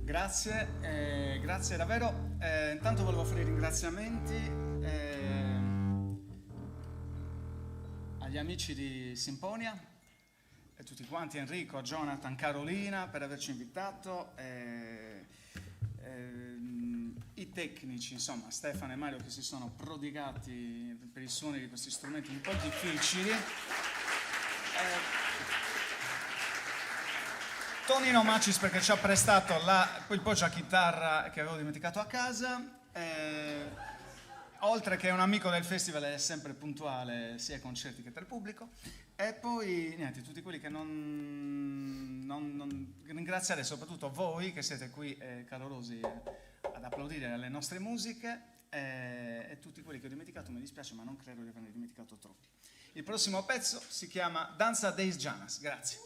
Grazie. Grazie davvero. Intanto volevo fare i ringraziamenti agli amici di Simponia e tutti quanti, Enrico, a Jonathan, Carolina per averci invitato, i tecnici, insomma Stefano e Mario, che si sono prodigati per i suoni di questi strumenti un po' difficili. Tonino Macis perché ci ha prestato il poggiachitarra che avevo dimenticato a casa, oltre che un amico del festival, è sempre puntuale sia ai concerti che tra il pubblico, e poi niente, tutti quelli che non ringraziare, soprattutto voi che siete qui calorosi ad applaudire alle nostre musiche, e tutti quelli che ho dimenticato, mi dispiace, ma non credo di averne dimenticato troppi. Il prossimo pezzo si chiama Danza dei Janas. Grazie.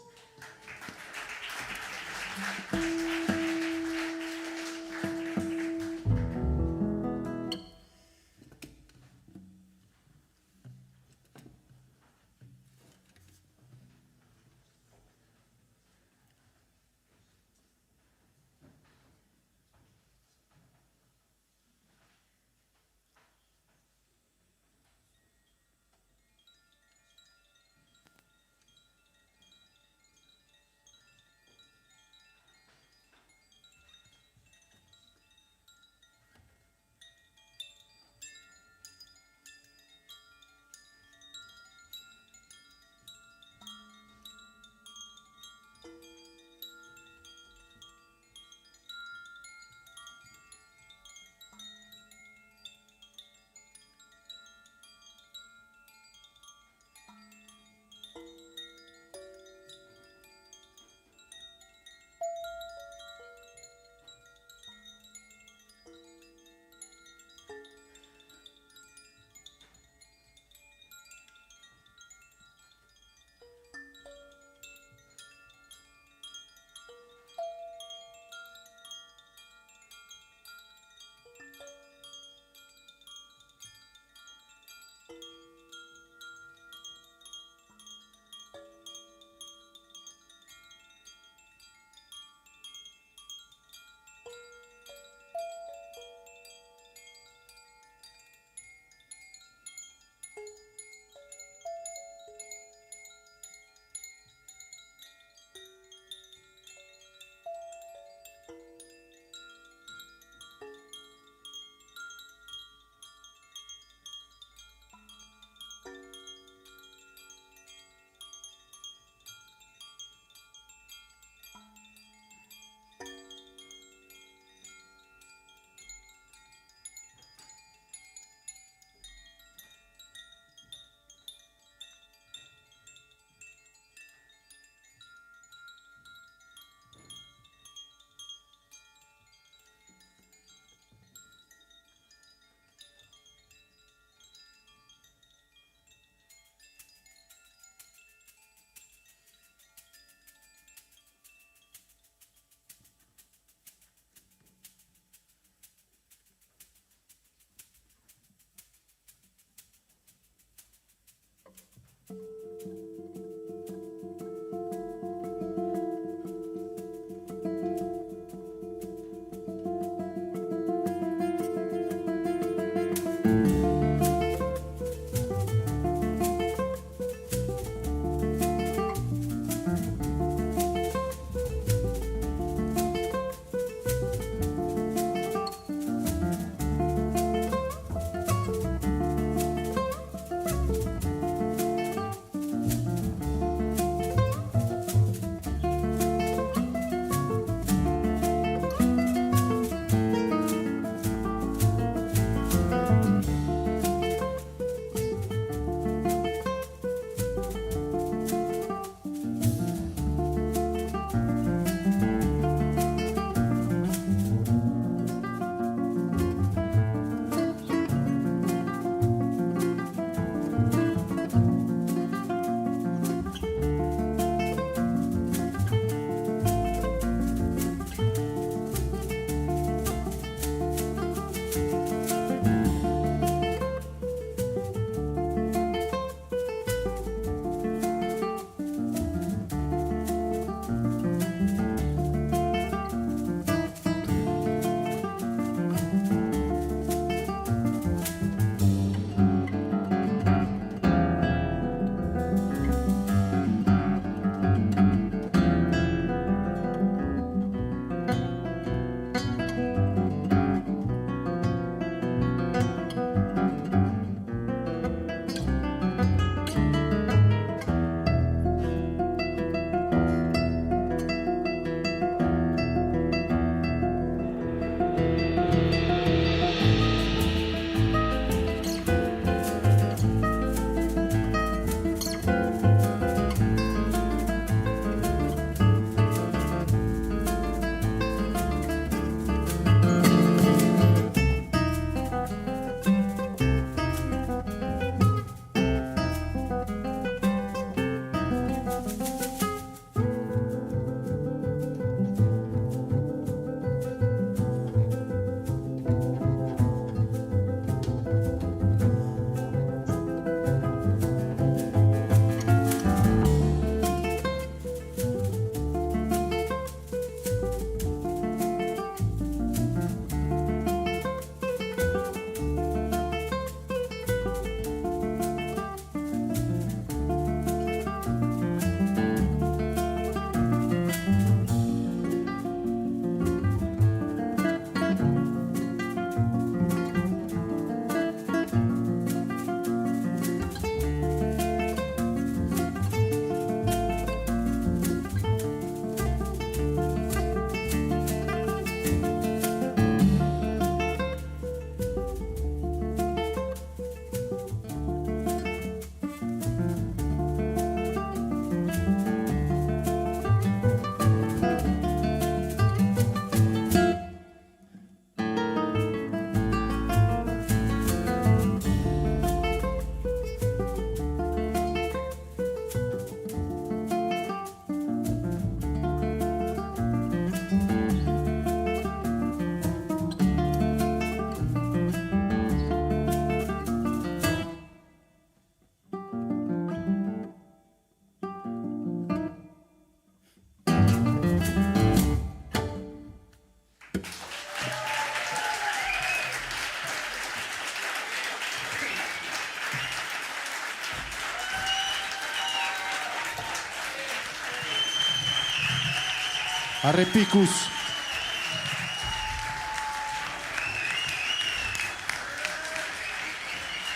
Arrepicus.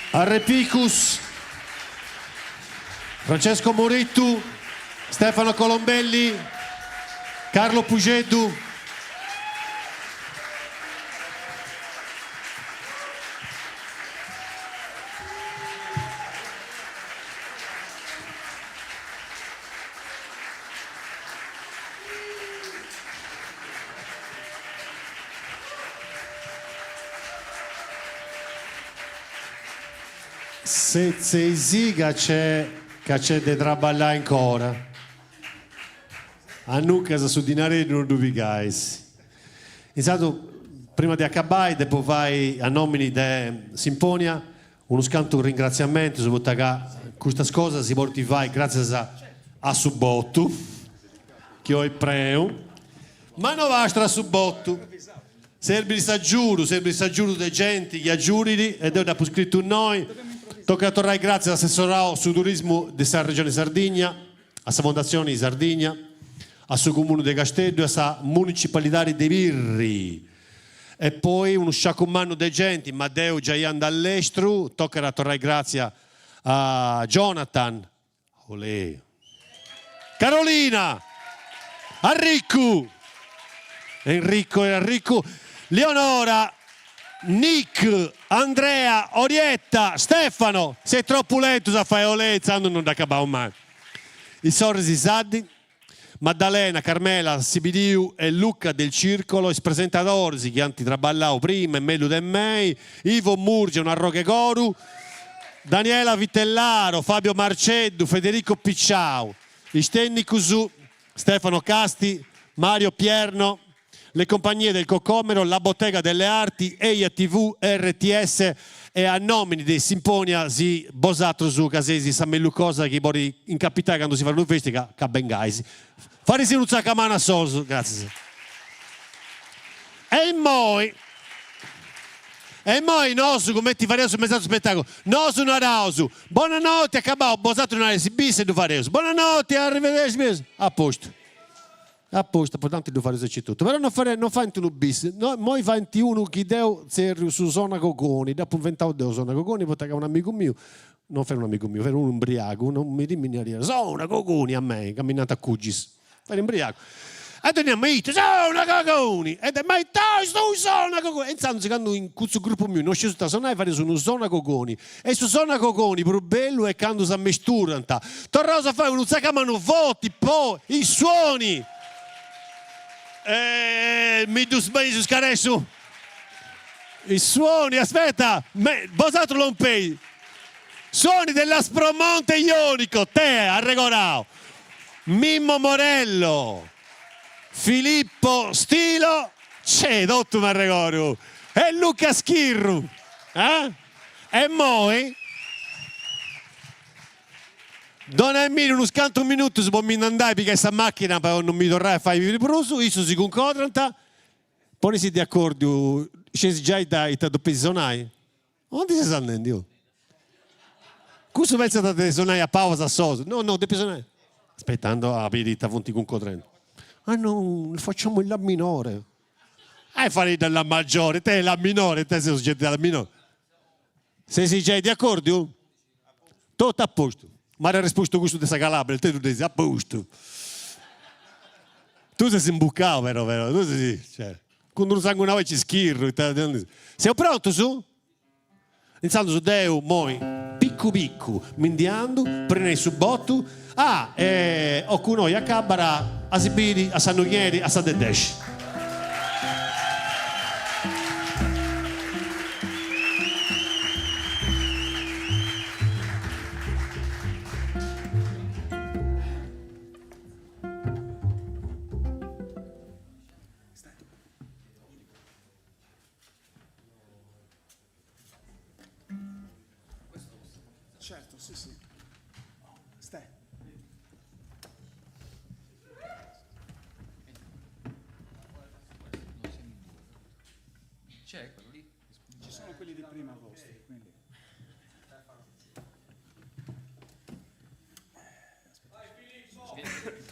Arrepicus, Francesco Morettu, Stefano Colombelli, Carlo Pugeddu. Se sì che c'è da traballare ancora. A Nucca su dinare non dubicais. Intanto, prima di accabare, poi vai a nomini della Sinfonia, uno scanto un ringraziamento, su questa cosa si porti vai grazie a Subotto, che ho il preo, ma non basta a Subotto. Serve il saggiuro dei gente, gli aggiuridi, ed è da scritto noi. Tocca tornare grazie all'assessorato sul turismo della regione Sardegna, alla fondazione di Sardegna, al suo comune di Castello e alla municipalità di Birri. E poi uno sciacomano dei gente, Matteo già andando all'estero, tocca tornare grazie a Jonathan, olè, Carolina, Enrico, Leonora, Nick, Andrea, Orietta, Stefano, sei troppo lento a fare olezza, non da acabare mai. I sorrisi Saddi, Maddalena, Carmela, Sibidiu e Luca del Circolo, i presentatori che hanno traballato prima, e meglio di me, Ivo Murgia, una Roghe Goru, Daniela Vitellaro, Fabio Marceddu, Federico Picciau, Istenni Cusù, Stefano Casti, Mario Pierno, le compagnie del Cocomero, la Bottega delle Arti, Eia TV, RTS e a nomini di Sinfonia si bosatro su casesi Sammellu cosa che poi in capitale quando si fa un festival che bengaisi. Farisi un sacamana soso, grazie. E poi nosu come ti faremo sul messaggio spettacolo. Nosu narausu. Buonanotte, accabao, bosato non si bis e du faremo. Buonanotte, arrivederci. A posto. Apposta, portanto devo fare esercito tutto. Però non fai un bis, no, noi 21 che devo essere su zona Coconi, dopo 20 devo zona Coconi, poi un amico mio, non fare un amico mio, fare un ubriaco, non mi dimmi zona Coconi a me, camminata a Cugis, fare ubriaco. E torniamo a Ito, zona Coconi, e ma sto zona Coconi, e intanto quando in questo gruppo mio non sceso da zona, fare su una zona Coconi, e su zona Coconi, per bello è quando si misturano, tornano a fare un sacamano voti, poi i suoni. Mi dusbaiso scaresso i suoni, aspetta, bosato lompei suoni dell'Aspromonte ionico, te arregorao Mimmo Morello, Filippo Stilo, c'è dotto Marregorio e Luca Schirru, e moi Don Emilio, uno scanto un minuto, si può andare perché questa macchina non mi dovrà fare il bruso, io si concodrano, poi si di accordo, scesi già da doppio sonai. Dove si sta andando? Cosa pensa da sonai a pausa a soso? No, doppio sonai. Aspettando a pirita, vonti concodrando. Ah no, facciamo il La minore. Fare della maggiore, te la minore, te sei soggetto della minore. Se si già di accordo? Tutto a posto. Ma era risposto questo di Calabria, te tu dici a posto. Tu sei imbuccato, vero? Tu sei, cioè, quando non sangue una voce schirro. Sei pronto su? Iniziando su Deo, moi, picco, mindiando, prende il subbotto. O con noi a Cabara, a Sibiri, a Sanughieri, a Sadedesh. Certo, sì. Stai. C'è quello lì? Ci sono quelli di prima vostri, quindi. Aspetta.